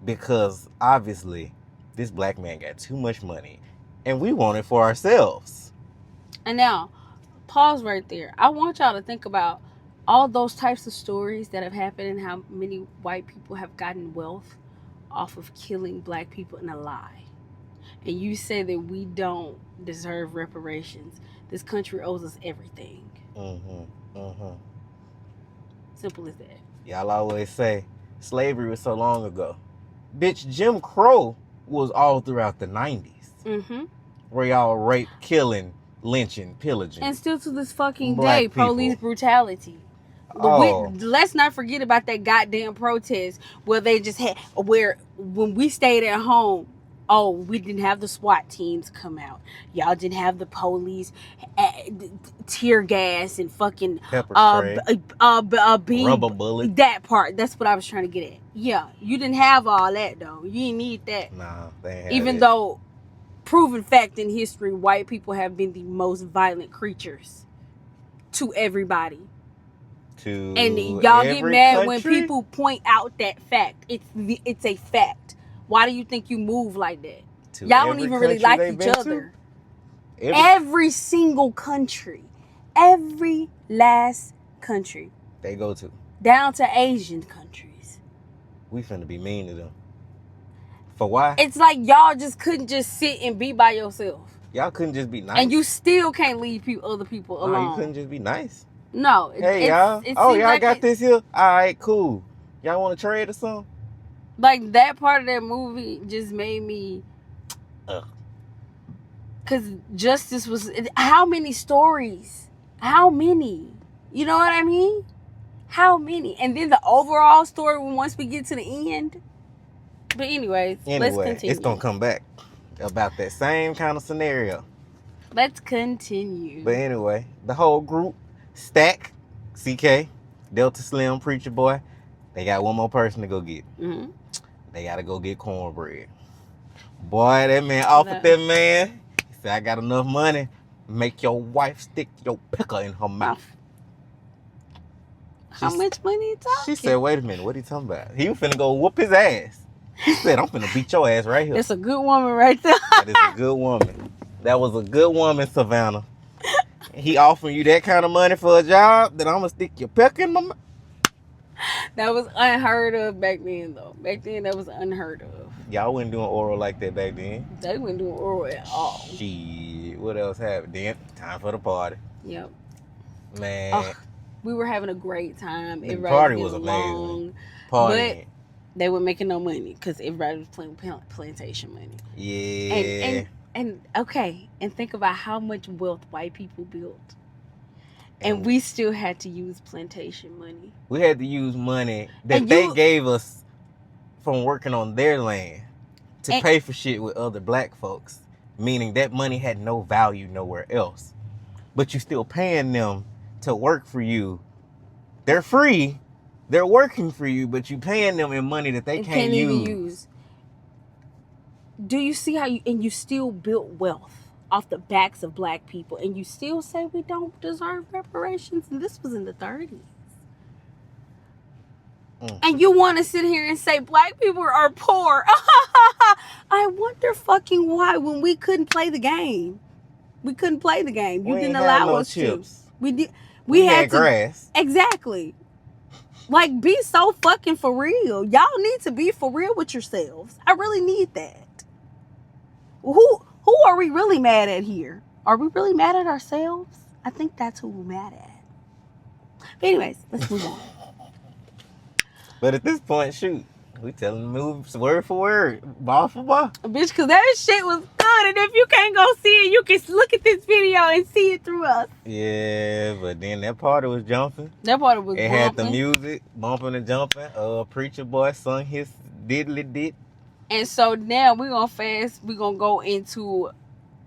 Because obviously, this black man got too much money, and we want it for ourselves. And now, pause right there. I want y'all to think about all those types of stories that have happened and how many white people have gotten wealth off of killing black people in a lie. And you say that we don't deserve reparations. This country owes us everything. Simple as that. Y'all always say slavery was so long ago. Bitch, Jim Crow was all throughout the 90s. Where y'all rape, killing, lynching, pillaging. And still to this fucking black day, people. Police brutality. Let's not forget about that goddamn protest where they just had, when we stayed at home, we didn't have the SWAT teams come out. Y'all didn't have the police, tear gas and fucking pepper spray, rubber bullet. That part, that's what I was trying to get at. Yeah, you didn't have all that though. You didn't need that. Nah, they ain't have Even it. though, proven fact in history, white people have been the most violent creatures to everybody. And y'all get mad when people point out that fact. It's a fact. Why do you think you move like that? Y'all don't even really like each other. Every single country. Every last country. They go to. Down to Asian countries. We finna be mean to them. For why? It's like y'all just couldn't just sit and be by yourself. Y'all couldn't just be nice. And you still can't leave other people alone. No, you couldn't just be nice. No. Hey, y'all. Y'all got this here? All right, cool. Y'all want to trade or something? Like, that part of that movie just made me... Because justice was... How many stories? How many? You know what I mean? How many? And then the overall story, once we get to the end... But anyways, let's continue. It's going to come back about that same kind of scenario. Let's continue. But anyway, the whole group, Stack, CK, Delta Slim, Preacher Boy, they got one more person to go get. They got to go get cornbread. Boy, that man offered that man. He said, I got enough money. Make your wife stick your pickle in her mouth. How much money you talking? She said, wait a minute, what he talking about? He was finna go whoop his ass. He said, I'm finna beat your ass right here. That's a good woman right there. That is a good woman. That was a good woman, Savannah. He offering you that kind of money for a job, then I'm gonna stick your pick in my mouth. That was unheard of back then, though. Back then, that was unheard of. Y'all wasn't doing oral like that back then. They wasn't doing oral at all. Shit, what else happened? Then, time for the party. Yep. Man. We were having a great time. The party was amazing. But they weren't making no money because everybody was playing plantation money. Yeah. And okay, and think about how much wealth white people built. And we still had to use plantation money. We had to use money that they gave us from working on their land to pay for shit with other black folks. Meaning that money had no value nowhere else. But you still paying them to work for you. They're free. They're working for you, but you paying them in money that they can't even use. Do you see how you still built wealth off the backs of black people, and you still say we don't deserve reparations? And this was in the 30s. And you want to sit here and say black people are poor. I wonder fucking why when we couldn't play the game. We couldn't play the game. You didn't allow us chips. to. We had grass. Exactly. Like, be so fucking for real. Y'all need to be for real with yourselves. I really need that. Who are we really mad at here? Are we really mad at ourselves? I think that's who we're mad at. But anyways, let's move on. But at this point, shoot, we telling them move word for word, ball for ball. Bitch, because that shit was good. And if you can't go see it, you can look at this video and see it through us. Yeah, but then that party was jumping. That party was It had the music, bumping and jumping. Preacher Boy sung his diddly dit. And so now we're going to go into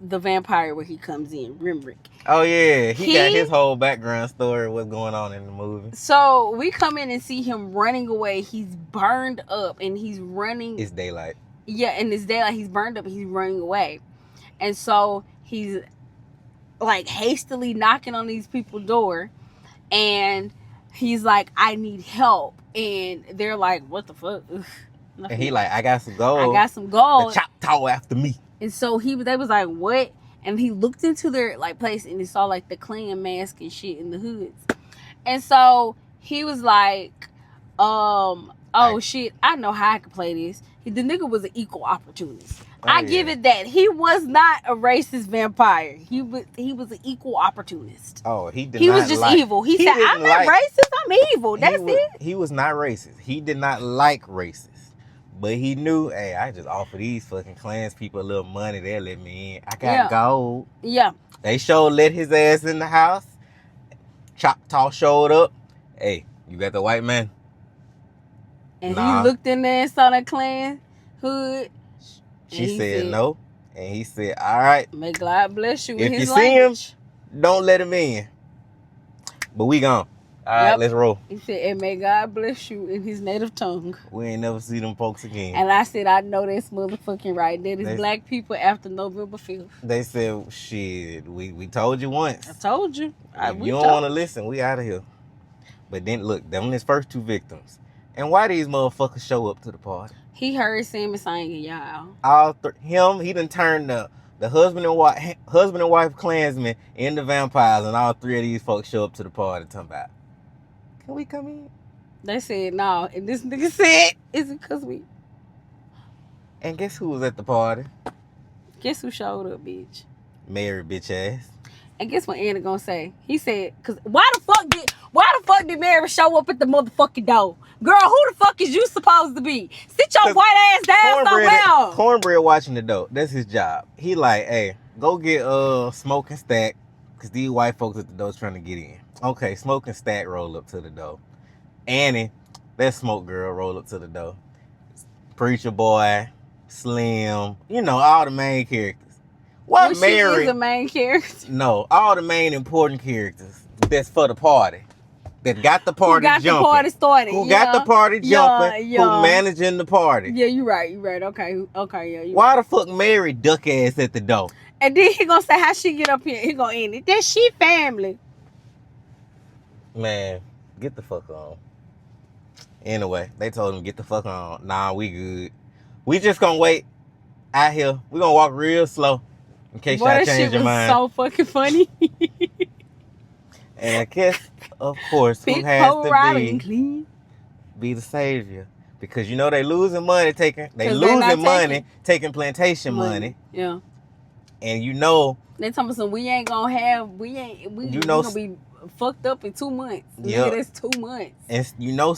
the vampire where he comes in, Rimrick. Oh yeah, he got his whole background story of what's going on in the movie. So we come in and see him running away. He's burned up and he's running. It's daylight. Yeah, in this daylight, he's burned up. He's running away, and so he's like hastily knocking on these people's door, and he's like, "I need help," and they're like, "What the fuck?" And he like, "I got some gold. I got some gold. The Choctaw after me." And so they was like, "What?" And he looked into their like place and he saw like the Klan mask and shit in the hoods, and so he was like, shit, I know how I could play this." The nigga was an equal opportunist. I give it that. He was not a racist vampire. He was an equal opportunist. Oh, he did. He not was just evil. He said, "I'm not racist. I'm evil." That's it. He was not racist. He did not like racists. But he knew, hey, I just offer these fucking Klans people a little money. They'll let me in. I got gold. Yeah. They sure let his ass in the house. Choctaw showed up. Hey, you got the white man? And he looked in there and saw that Klan hood. She said no. And he said, all right. May God bless you. If you see him, don't let him in. But we gone. All right, let's roll. He said, and may God bless you in his native tongue. We ain't never see them folks again. And I said, I know that's motherfucking right. That is black people after November 5th. They said, shit, we told you once. I told you. If you don't want to listen, we out of here. But then, look, them his first two victims. And why these motherfuckers show up to the party? He heard Sammy singing, y'all. He done turned the husband and wife Klansmen into vampires, and all three of these folks show up to the party talking about, can we come in? They said no, and this nigga said, is it because we? And guess who was at the party? Guess who showed up, bitch? Mary, bitch ass. And guess what Anna gonna say? He said, "Cause why the fuck did Mary show up at the motherfucking door? Girl, who the fuck is you supposed to be? Sit your white ass down somewhere." Cornbread watching the door. That's his job. He like, hey, go get Smoke and Stack, cause these white folks at the door trying to get in. Okay, Smoke and Stack roll up to the door. Annie, that Smoke girl, roll up to the door. Preacher Boy, Slim, all the main characters. What Mary? She is a main character. No, all the main important characters that's for the party. That got the party jumping. The party started. Who got the party jumping. Who managing the party. Yeah, you're right. Okay, yeah. Why the fuck Mary duck ass at the door? And then he gonna say, how she get up here? He gonna end it. That she family. Man, get the fuck on. Anyway, they told him get the fuck on. Nah, we good. We just gonna wait out here. We gonna walk real slow. In case y'all change your mind. So fucking funny. And I guess, of course, who has to be the savior? Because they losing money taking plantation money. Yeah. And they talking about we ain't gonna have we gonna be fucked up in 2 months. Yeah, that's 2 months. And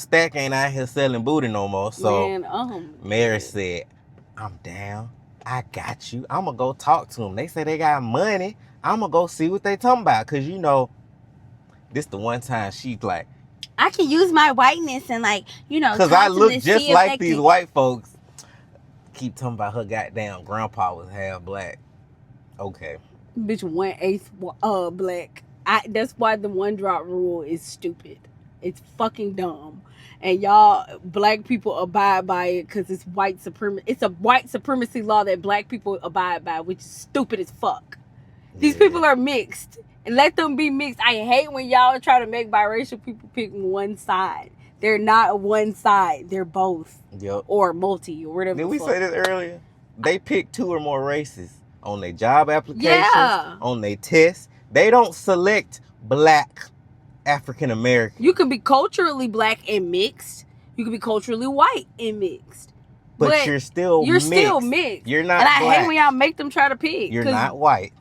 Stack ain't out here selling booty no more. So Mary said, I'm down. I got you. I'm going to go talk to them. They say they got money. I'm going to go see what they talking about. Because, this the one time she's like, I can use my whiteness and because I look just like these white folks. Keep talking about her goddamn grandpa was half black. Okay. Bitch, 1/8 black. That's why the 1-drop rule is stupid. It's fucking dumb. And y'all, black people abide by it because it's white supremacy. It's a white supremacy law that black people abide by, which is stupid as fuck. Yeah. These people are mixed. And let them be mixed. I hate when y'all try to make biracial people pick one side. They're not one side. They're both. Yep. Or multi or whatever. Did we say this earlier? They pick 2 or more races on their job applications, on their tests. They don't select black African American. You can be culturally black and mixed. You can be culturally white and mixed. But you're still mixed. You're not black. And I hate when y'all make them try to pick. You're not white.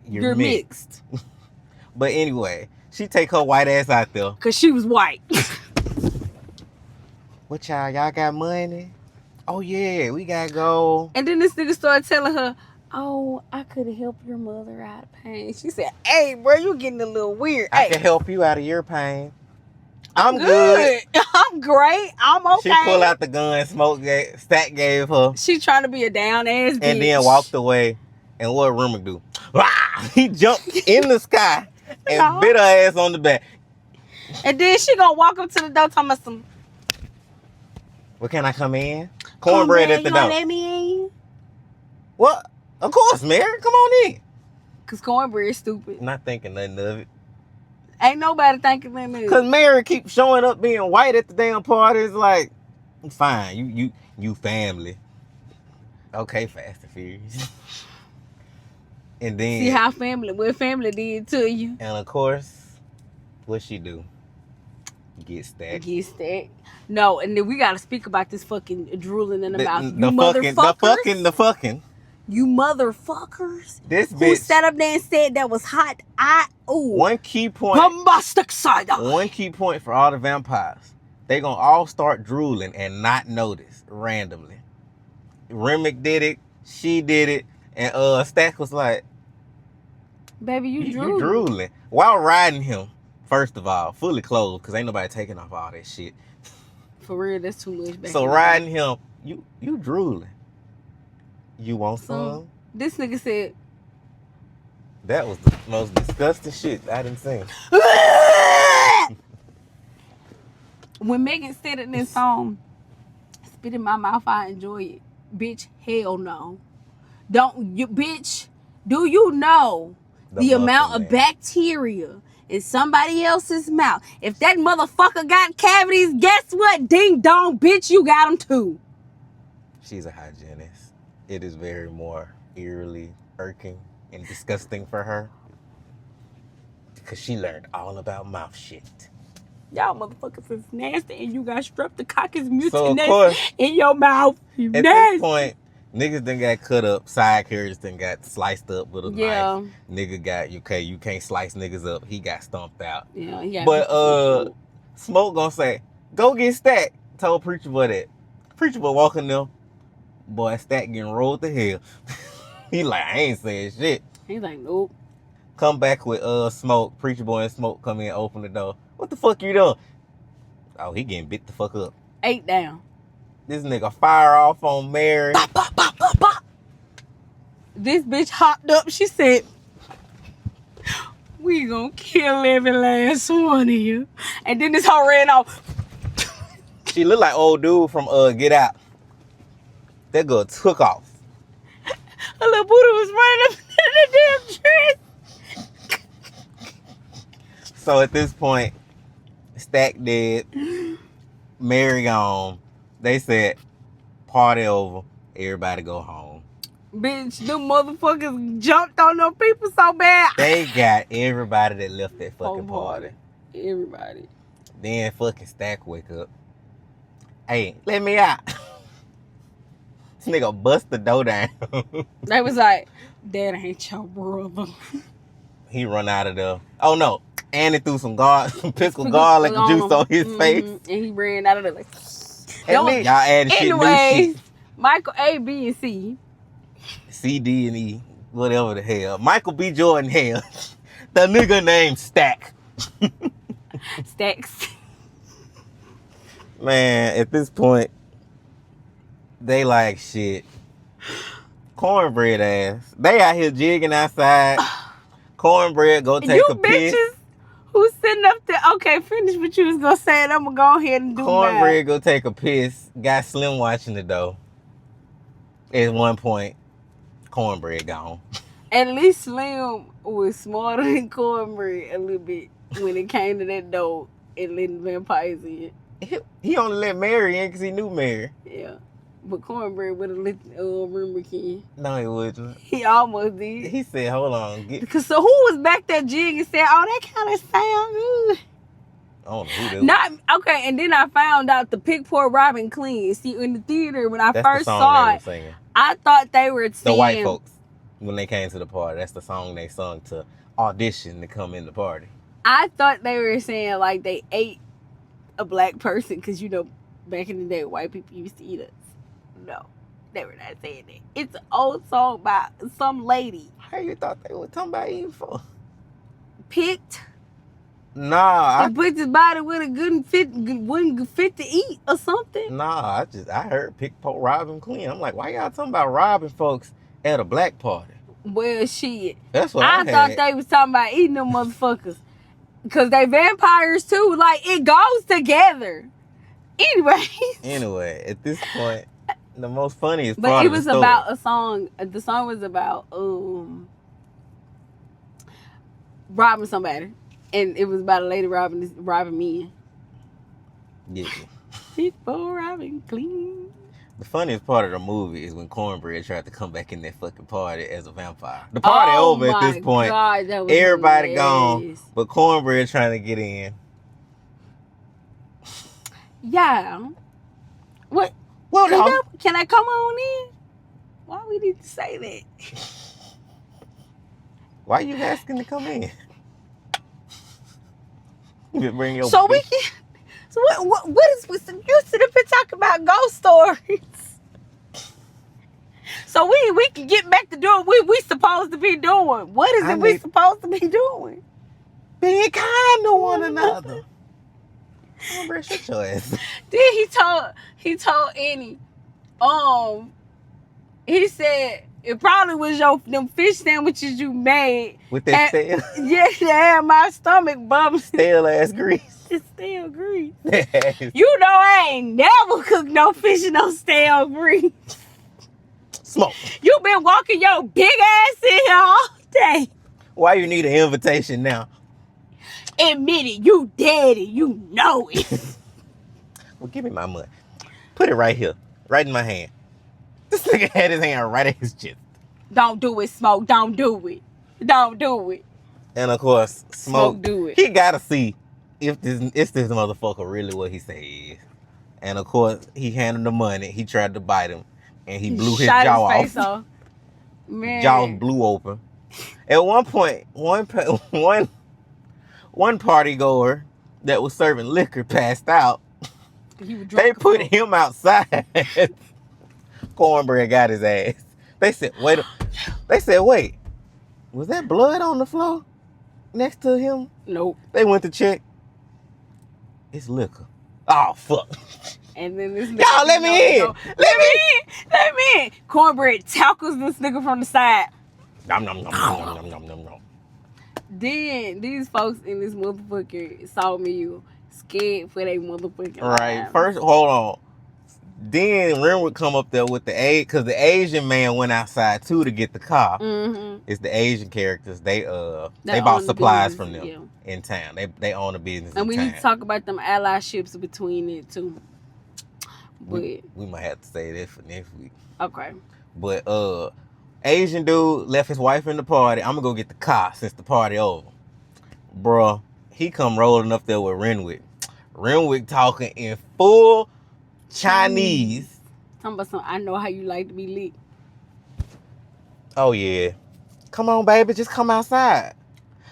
You're mixed. But anyway, she take her white ass out there. Because she was white. What y'all got money? Oh yeah, we gotta go. And then this nigga started telling her, oh, I could have helped your mother out of pain. She said, hey, bro, you getting a little weird. I can help you out of your pain. I'm good. I'm great. I'm okay. She pulled out the gun Stack gave her. She trying to be a down ass bitch. And then walked away. And what Rumor do? He jumped in the sky and No. bit her ass on the back. And then she gonna walk up to the door talking about some. Well, can I come in? Cornbread at the you gonna door. let me in? What? Of course, Mary. Come on in. Cause cornbread is stupid. Not thinking nothing of it. Ain't nobody thinking nothing of it. Cause Mary keeps showing up being white at the damn party. It's like, fine, you family. Okay, Fast and Furious. And then See how what family did to you. And of course, what she do? Get stacked. Get stacked. No, and then we gotta speak about this fucking drooling in the mouth. You The fucking. You motherfuckers. This who bitch sat up there and said that was hot. One key point. Bombastic side eye. One key point for all the vampires. They gonna all start drooling and not notice randomly. Remick did it. She did it. And Stack was like, baby, you drooling. You drooling. While riding him, first of all, fully clothed, because ain't nobody taking off all that shit. For real, that's too much. So riding him, you drooling. You want some? This nigga said. That was the most disgusting shit I done seen. When Megan said it in this song, spit in my mouth, I enjoy it. Bitch, hell no. Don't you, bitch, do you know the amount of bacteria in somebody else's mouth? If that motherfucker got cavities, guess what? Ding dong, bitch, you got them too. She's a hygienist. It is very more eerily irking and disgusting for her. Because she learned all about mouth shit. Y'all motherfuckers is nasty and you got streptococcus So, mucinus in your mouth. You at nasty. this point, niggas done got cut up, side carriers done got sliced up with a knife. Nigga got, you can't slice niggas up. He got stomped out. Yeah, he got But Smoke gonna say, go get Stack. Told Preacher Boy that. Preacher Boy walking them. Boy, Stack getting rolled to hell. He like, I ain't saying shit. He's like, nope. Come back with Smoke. Preacher Boy and Smoke come in, open the door. What the fuck you doing? Oh, he getting bit the fuck up. 8 down. This nigga fire off on Mary. Bop, bop, bop, bop, bop. This bitch hopped up. She said, we gonna kill every last one of you. And then this hoe ran off. She looked like old dude from Get Out. That girl took off. Her little booty was running up in the damn dress. So at this point, Stack dead. Mary gone. They said, party over. Everybody go home. Bitch, them motherfuckers jumped on them people so bad. They got everybody that left that fucking party. Everybody. Then fucking Stack wake up. Hey, let me out. This nigga bust the door down. They was like, that ain't your brother. He run out of there. Oh no. And he threw some pickled garlic juice on his face. And he ran out of there like. And then y'all added shit, new shit. Michael A, B, and C. C, D, and E. Whatever the hell. Michael B. Jordan hell. The nigga named Stack. Stacks. Man, at this point, they like shit. Cornbread ass. They out here jigging outside. Cornbread go take a piss. You bitches who's sitting up there. Okay, finish what you was gonna say, and I'm gonna go ahead and do Cornbread go take a piss. Got Slim watching the door. At one point, Cornbread gone. At least Slim was smarter than Cornbread a little bit when it came to that door and letting vampires in. He only let Mary in because he knew Mary. Yeah. But Cornbread would have let Rembrandt in. No, he wouldn't. He almost did. He said, hold on. Because so who was back there jigging and said, oh, that kind of sound good. I don't know who that was. Okay, and then I found out the Pick Poor Robin Clean. See, in the theater, when I first saw it, I thought they were saying... The white folks, when they came to the party, that's the song they sung to audition to come in the party. I thought they were saying, like, they ate a black person because, you know, back in the day, white people used to eat us. No, they were not saying that. It's an old song by some lady. How you thought they were talking about eating for? Picked. Nah. And put his body with a good fit to eat or something. Nah, I heard Pick Poor Robin Clean. I'm like, why y'all talking about robbing folks at a black party? Well, shit. That's what I I thought had. they was talking about eating them motherfuckers. Because they vampires too. Like, it goes together. Anyway, at this point, the most funniest But part it of the was story. about a song. The song was about robbing somebody. And it was about a lady robbing men. Yeah. People robbing clean. The funniest part of the movie is when Cornbread tried to come back in that fucking party as a vampire. The party over at this point. God, that was Everybody hilarious. gone, but Cornbread trying to get in. Yeah. What? Well, Can I come on in? Why we need to say that? why you asking to come in? You bring your So we bitch. can. So what is you sit up and talk about ghost stories? So we can get back to doing what we supposed to be doing. What is we supposed to be doing? Being kind to one another. Cornbread, shut your ass. Then he told Annie, he said it probably was them fish sandwiches you made With that stale. Yeah, they had my stomach bubbling. Stale ass grease. It's stale grease. You know I ain't never cooked no fish in no stale grease. Smoke. You been walking your big ass in here all day. Why you need an invitation now? Admit it, you daddy, you know it. Well, give me my money. Put it right here. Right in my hand. This nigga had his hand right at his chest. Don't do it, Smoke. Don't do it. Don't do it. And of course, Smoke do it. He gotta see if this motherfucker really what he say he is. And of course, he handed him the money. He tried to bite him, and he blew his shot jaw his face off. Man. Jaw blew open. At one point, one party goer that was serving liquor passed out. They put him outside. Cornbread got his ass. They said, wait. Was that blood on the floor next to him? Nope. They went to check. It's liquor. Oh, fuck. And then this nigga. Y'all, let me in. Let me in. Cornbread tackles this nigga from the side. Nom, nom, nom, nom, nom, nom, nom, nom. Then these folks in this motherfucker saw me scared for their motherfucking Right. lives. First, hold on. Then Ren would come up there with because the Asian man went outside too to get the car. Mm-hmm. It's the Asian characters. They bought supplies from them yeah. in town. They own a business and in we town. need to talk about them allyships between it too. But we might have to say that for next week. Okay. But Asian dude left his wife in the party. I'm gonna go get the car since the party over. Bruh, he come rolling up there with Renwick. Renwick talking in full Chinese. Talking about I know how you like to be lit. Oh yeah. Come on, baby, just come outside.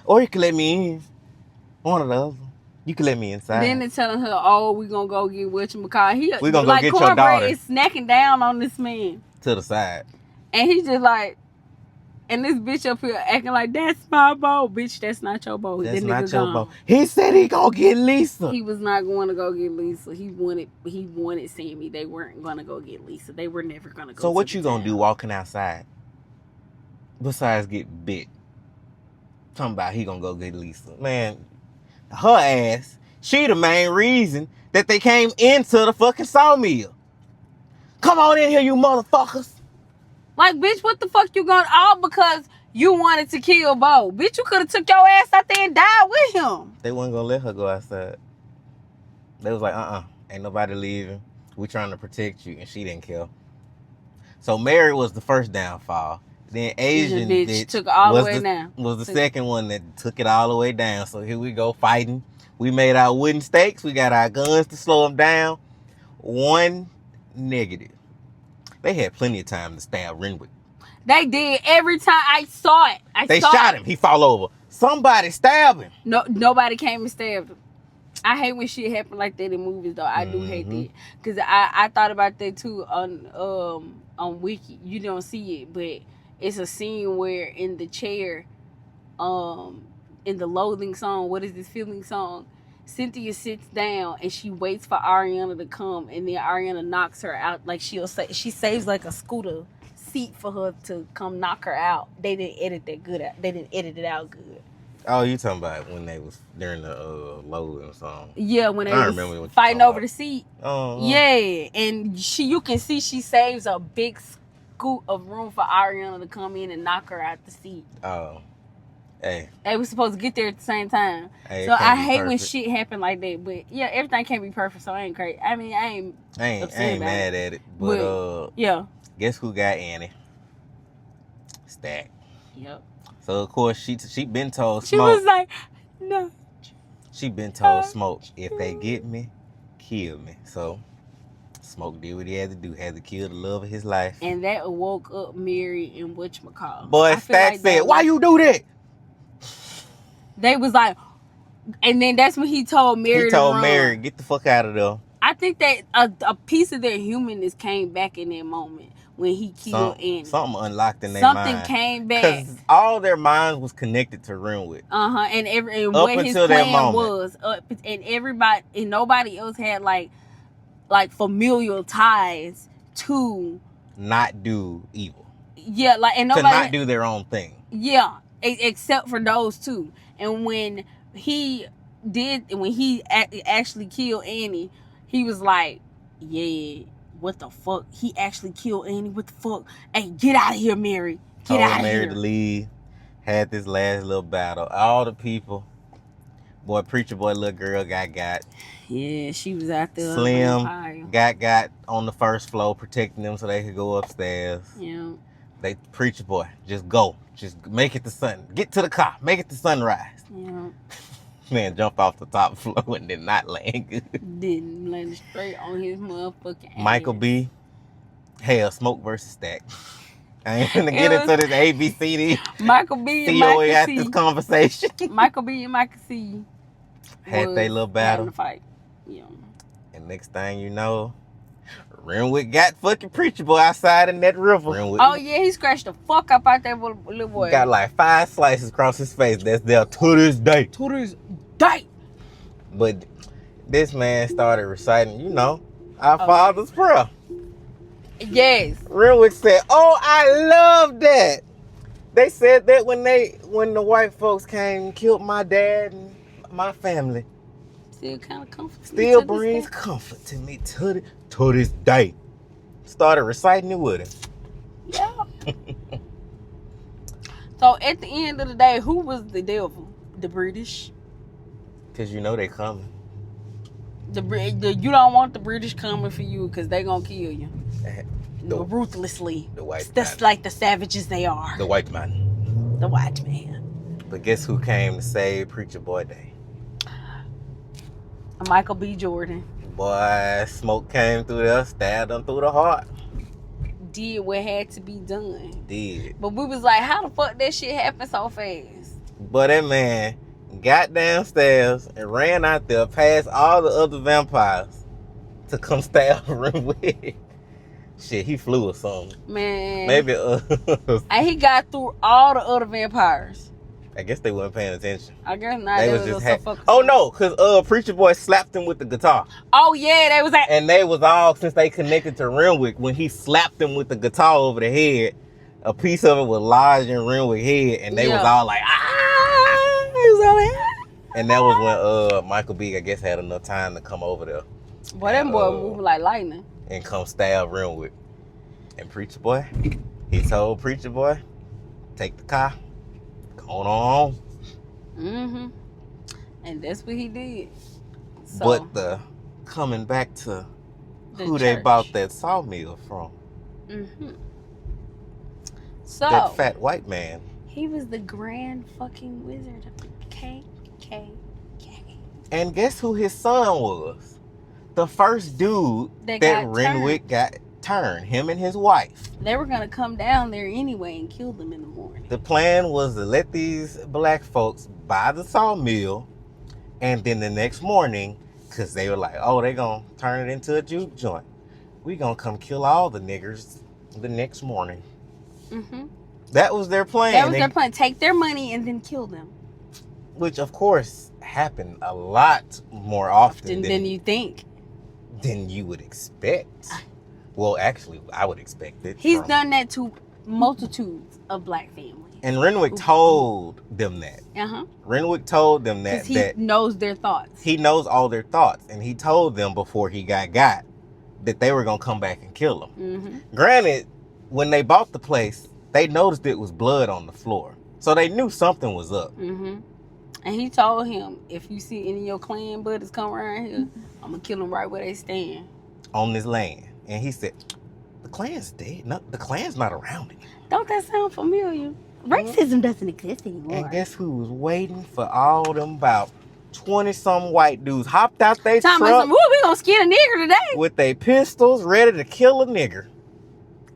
Or you can let me in. One or the other. You can let me inside. Then they're telling her, "Oh, we gonna go get whatchamacallit." We gonna go get your daughter. Cornbread is snacking down on this man. To the side. And he's just like, and this bitch up here acting like, that's my boat. Bitch, that's not your boat. That's that not nigga your gone. boat. He said he gonna get Lisa. He was not going to go get Lisa. He wanted Sammy. They weren't gonna go get Lisa. They were never gonna go. So what you gonna do walking outside? Besides get bit. Talking about he gonna go get Lisa. Man, her ass, she the main reason that they came into the fucking sawmill. Come on in here, you motherfuckers. Like, bitch, what the fuck you going all because you wanted to kill Bo? Bitch, you could have took your ass out there and died with him. They wasn't gonna let her go outside. They was like, ain't nobody leaving. We trying to protect you, and she didn't care. So Mary was the first downfall. Then Asian bitch took all the way down. Was the second one that took it all the way down. So here we go fighting. We made our wooden stakes. We got our guns to slow them down. One negative. They had plenty of time to stab Renwick. They did. Every time I saw it. They shot him. He fall over. Somebody stab him. No, nobody came and stabbed him. I hate when shit happen like that in movies, though. I do hate that. Because I thought about that, too, on Wiki. You don't see it, but it's a scene where in the chair, in the Loathing song, What Is This Feeling song, Cynthia sits down and she waits for Ariana to come, and then Ariana knocks her out. Like she saves like a scooter seat for her to come knock her out. They didn't edit that good. They didn't edit it out good. Oh, you talking about when they was during the loading song? Yeah, when they remember was fighting over the seat. Uh-huh. Yeah, and you can see she saves a big scoot of room for Ariana to come in and knock her out the seat. Oh, hey. They was supposed to get there at the same time. Hey, so I hate when shit happen like that. But yeah, everything can't be perfect, so I ain't crazy. I mean, I ain't mad at it. But yeah. Guess who got Annie? Stack. Yep. So of course she been told Smoke. She was like, no. She been told Smoke, if they get me, kill me. So Smoke did what he had to do. Had to kill the love of his life. And that woke up Mary and whatchamacallit. Boy, Stack said, why you do that? They was like, and then that's when he told Mary to run. Mary, get the fuck out of there. I think that a piece of their humanness came back in that moment when he killed Annie. Something unlocked in their mind. Something came back. Because all their minds was connected to Renwick. And what his plan was. And nobody else had like familial ties to not do evil. Yeah, and nobody to not do their own thing. Yeah, except for those two. And when he actually killed Annie, he was like, yeah, what the fuck? He actually killed Annie. What the fuck? Hey, get out of here, Mary. Get out of here. Mary to leave. Had this last little battle. All the people. Boy, Preacher Boy, little girl got. Yeah, she was out there. Slim got on the first floor, protecting them so they could go upstairs. Yeah. They Preacher Boy, just go. Just make it to sun. Get to the car. Make it to sunrise. Yeah. Man, jump off the top floor and did not land good. Didn't land straight on his motherfucking ass. Michael B. Hell, Smoke versus Stack. I ain't gonna get into this ABCD. Michael B and Michael at C. this conversation. Michael B and Michael C. Had they little battle. Fight. Yeah. And next thing you know, Renwick got fucking Preacher Boy outside in that river. Oh yeah, he scratched the fuck up out that little boy. Got like 5 slices across his face. That's there to this day. To this day. But this man started reciting, our Father's Prayer. Yes. Renwick said, "Oh, I love that." They said that when the white folks came and killed my dad and my family. Still kind of comfort. Still brings comfort to me to this day. Started reciting it with him. Yeah. So at the end of the day, who was the devil? The British. Cause they coming. You don't want the British coming for you because they gonna kill you. Ruthlessly. The white man. That's like the savages they are. The white man. The white man. But guess who came to save Preacher Boy Day? Michael B. Jordan. Boy, Smoke came through there, stabbed him through the heart. Did what had to be done. Did. But we was like, how the fuck that shit happened so fast? But that man got downstairs and ran out there past all the other vampires to come stab Renwick. Shit, he flew or something. Man. Maybe. And he got through all the other vampires. I guess they weren't paying attention. I guess not. They was just oh no, because Preacher Boy slapped him with the guitar. Oh yeah, they was like, and they was all, since they connected to Renwick, when he slapped him with the guitar over the head, a piece of it was lodged in Renwick's head, and they was all like, ah! And that was when Michael B, I guess, had enough time to come over there. Boy, that boy moving like lightning. And come stab Renwick. And Preacher Boy, he told Preacher Boy, take the car. Going on. Mm-hmm. And that's what he did. So, but coming back to who they bought that sawmill from. Mm-hmm. So that fat white man. He was the grand fucking wizard of the KKK. And guess who his son was? The first dude that Renwick got turned. Him and his wife. They were gonna come down there anyway and kill them in the morning. The plan was to let these black folks buy the sawmill, and then the next morning, because they were like, oh, they gonna turn it into a juke joint. We gonna come kill all the niggers the next morning. Mm-hmm. That was their plan. That was their plan. Take their money and then kill them. Which, of course, happened a lot more often than you think. Than you would expect. Well, actually, I would expect it. He's done that to multitudes of black families. And Renwick told them that. Renwick told them that. Because he knows their thoughts. He knows all their thoughts. And he told them before he got that they were going to come back and kill him. Granted, when they bought the place, they noticed it was blood on the floor. So they knew something was up. And he told him, if you see any of your clan buddies come around here, I'm going to kill them right where they stand. On this land. And he said, the clan's dead. No, the clan's not around anymore. Don't that sound familiar? Racism doesn't exist anymore. And guess who was waiting for all them about 20-some white dudes hopped out their truck. We gonna skin a nigger today. With their pistols ready to kill a nigger.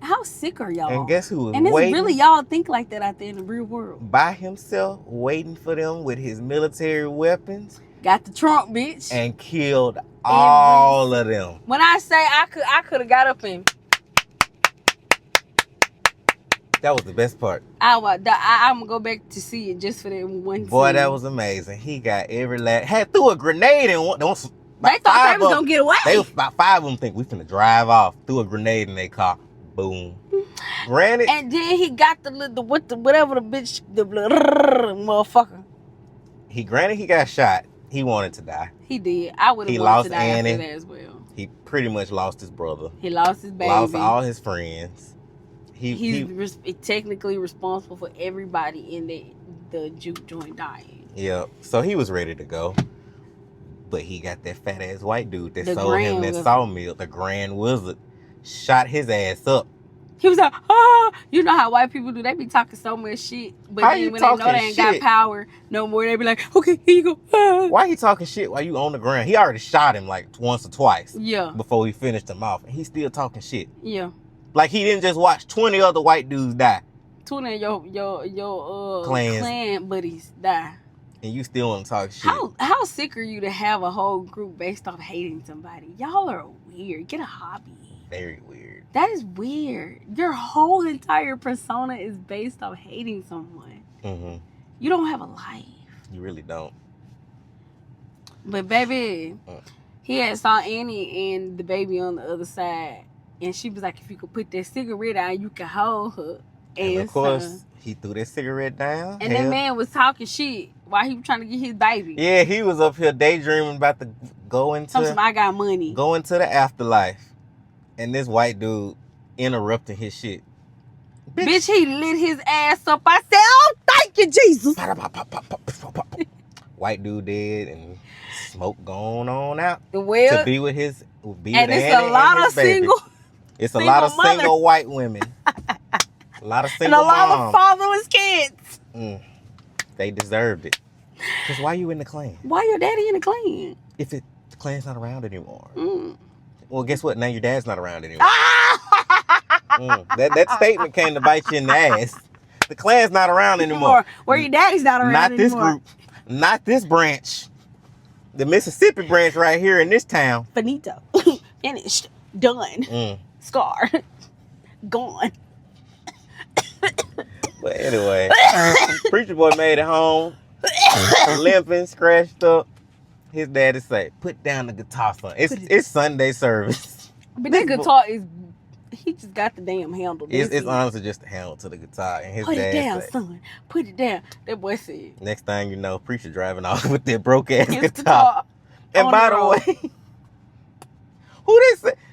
How sick are y'all? And guess who was waiting? waiting? And really y'all think like that out there in the real world. By himself, waiting for them with his military weapons. Got the trunk, bitch. And killed all of them. When I say I could have got up and... That was the best part. I'm gonna go back to see it just for that one Boy, scene. that was amazing. He got every last... Threw a grenade in one... They thought they was gonna get away. They was about 5 of them think we finna drive off. Threw a grenade in their car. Boom. Granted. And then he got the motherfucker. He got shot. He wanted to die. He did. I would have wanted to die Annie. after that as well. He pretty much lost his brother. He lost his baby. Lost all his friends. He's technically responsible for everybody in the juke joint dying. Yeah. So he was ready to go. But he got that fat ass white dude that sold him that sawmill, the Grand Wizard, shot his ass up. He was like, you know how white people do? They be talking so much shit. But then when they know they ain't got power no more, they be like, okay, here you go. Why he talking shit while you on the ground? He already shot him like once or twice. Yeah. Before he finished him off. And he's still talking shit. Yeah. Like he didn't just watch 20 other white dudes die. 20 of your clan buddies die. And you still want to talk shit. How sick are you to have a whole group based off hating somebody? Y'all are weird. Get a hobby. Very weird. That is weird. Your whole entire persona is based off hating someone. Mm-hmm. You don't have a life. You really don't. But baby, he had saw Annie and the baby on the other side. And she was like, if you could put that cigarette out, you can hold her. And of course, he threw that cigarette down. And that man was talking shit while he was trying to get his baby. Yeah, he was up here daydreaming about to go into... I got money. Go into the afterlife. And this white dude interrupting his shit. Bitch, he lit his ass up. I said, oh, thank you, Jesus. White dude dead and smoke going on out. Well, to be with his... And it's a lot of single... It's a lot of single white women. A lot of single moms. And a lot of fatherless kids. They deserved it. Because why you in the Klan? Why your daddy in the Klan? If the Klan's not around anymore. Well, guess what? Now your dad's not around anymore. That statement came to bite you in the ass. The Klan's not around anymore. Where your daddy's not around anymore. Not this anymore. group. Not this branch. The Mississippi branch right here in this town. Finito. Finished. Done. Scarred. Gone. But anyway, Preacher Boy made it home. Limping, scratched up. His daddy say, put down the guitar, son. It's Sunday service. But that guitar is... He just got the damn handle. It's honestly just the handle to the guitar. And his Put dad it down, said, son. Put it down. That boy said. Next thing you know, Preacher driving off with that broke ass guitar. And by the way, who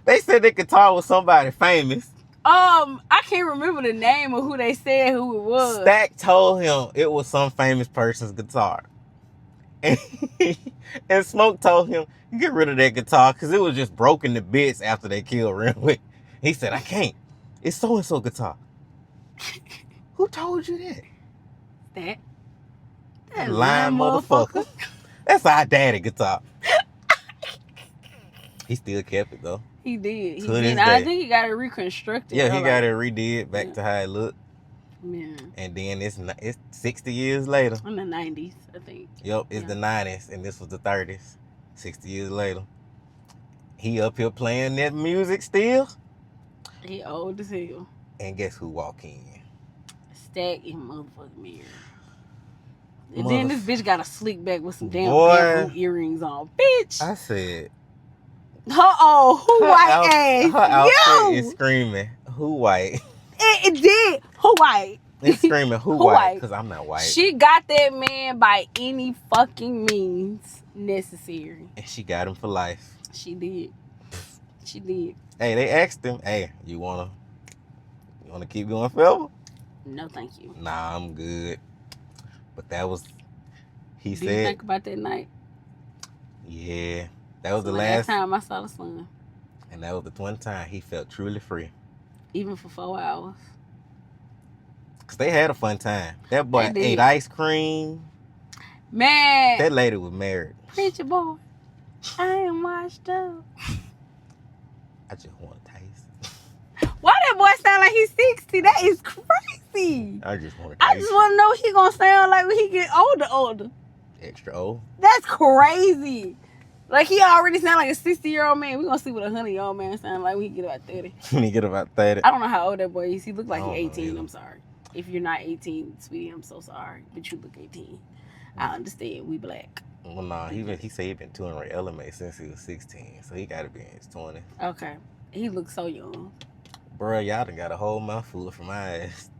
they said that guitar was somebody famous. I can't remember the name of who they said who it was. Stack told him it was some famous person's guitar. And Smoke told him, get rid of that guitar because it was just broken to bits after they killed Renwick. He said, I can't. It's so-and-so guitar. Who told you that? That lying motherfucker. That's our daddy guitar. He still kept it, though. He did. I think he got it reconstructed. Yeah, he got it redid back to how it looked. Yeah. And then it's 60 years later. In the 90s, I think. Yep, it's the 90s, and this was the 30s. 60 years later. He up here playing that music still. He old as hell. And guess who walk in? Stack in motherfucking mirror. And then this bitch got a slick back with some damn bamboo earrings on. Bitch! I said... Who white ass? Her outfit is screaming. Who white? It did. Who white? It's screaming who white? Because I'm not white. She got that man by any fucking means necessary. And she got him for life. She did. She did. Hey, they asked him, hey, you wanna keep going forever? No, thank you. Nah, I'm good. But that was, he said. Did you think about that night? Yeah. That was the last time I saw the sun. And that was the one time he felt truly free. Even for 4 hours. Because they had a fun time. That boy ate ice cream. Man. That lady was married. Preacher boy, I ain't washed up. I just want to taste. Why that boy sound like he's 60? That is crazy. I just want to taste. I just want to know what he going to sound like when he get older. Extra old. That's crazy. Like, he already sound like a 60-year-old man. We're going to see what a 100-year-old man sound like when he get about 30. When he get about 30. I don't know how old that boy is. He look like he's 18. Know. I'm sorry. If you're not 18, sweetie, I'm so sorry. But you look 18. I understand. We black. Well, nah, he said he been touring with LMA since he was 16. So he got to be in his 20s. Okay. He looks so young. Bruh, y'all done got a whole mouthful from my ass.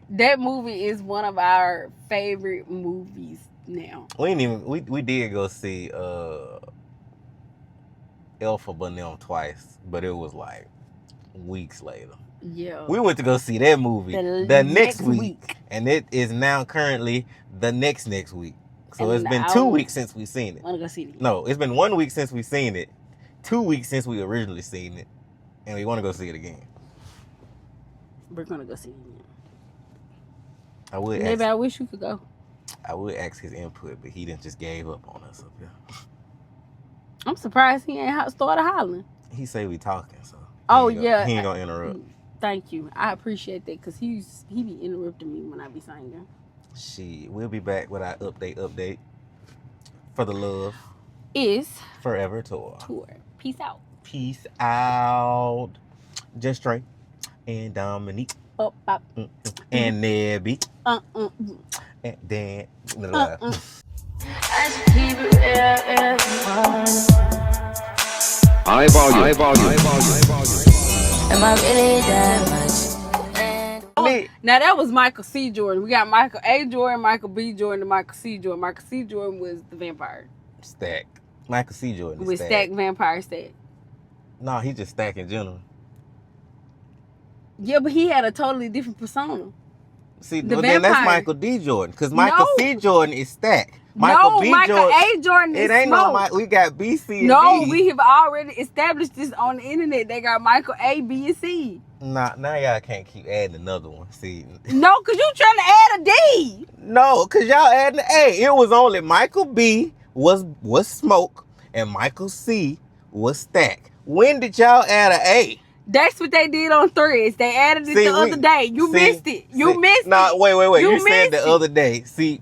That movie is one of our favorite movies now. We did go see Alpha Bonem twice, but it was like weeks later. Yeah. We went to go see that movie the next week. And it is now currently the next week. So it's been 2 weeks since we've seen it. Want to go see it? No, it's been 1 week since we've seen it. 2 weeks since we originally seen it. And we want to go see it again. We're going to go see it again. Maybe I wish you could go. I would ask his input, but he didn't just gave up on us up here. I'm surprised he ain't started hollering. He say we talking, so he ain't gonna interrupt. Thank you. I appreciate that because he be interrupting me when I be singing. Shit, we'll be back with our update for the love is forever tour. Peace out. Peace out. JustTrey&Dominique. Up, up. And Nebby. And Dan. I just keep it real, everyone. High volume. Am I really that much? Now that was Michael C. Jordan. We got Michael A. Jordan, Michael B. Jordan, and Michael C. Jordan. Michael C. Jordan was the vampire. Stack. Michael C. Jordan with Stack Vampire Stack. No, he just Stack in general. Yeah, but he had a totally different persona. See, then that's Michael D. Jordan, because Michael C. Jordan is Stack. Michael A. Jordan is it ain't Smoke. we got B, C, and No, D. we have already established this on the internet. They got Michael A, B, and C. Nah, now y'all can't keep adding another one. See. No, because you trying to add a D. No, because y'all adding the A. It was only Michael B was Smoke and Michael C was Stack. When did y'all add an A? That's what they did on Threads. They added it the other day. You missed it. You missed it. Nah, wait. You said the it. other day. See,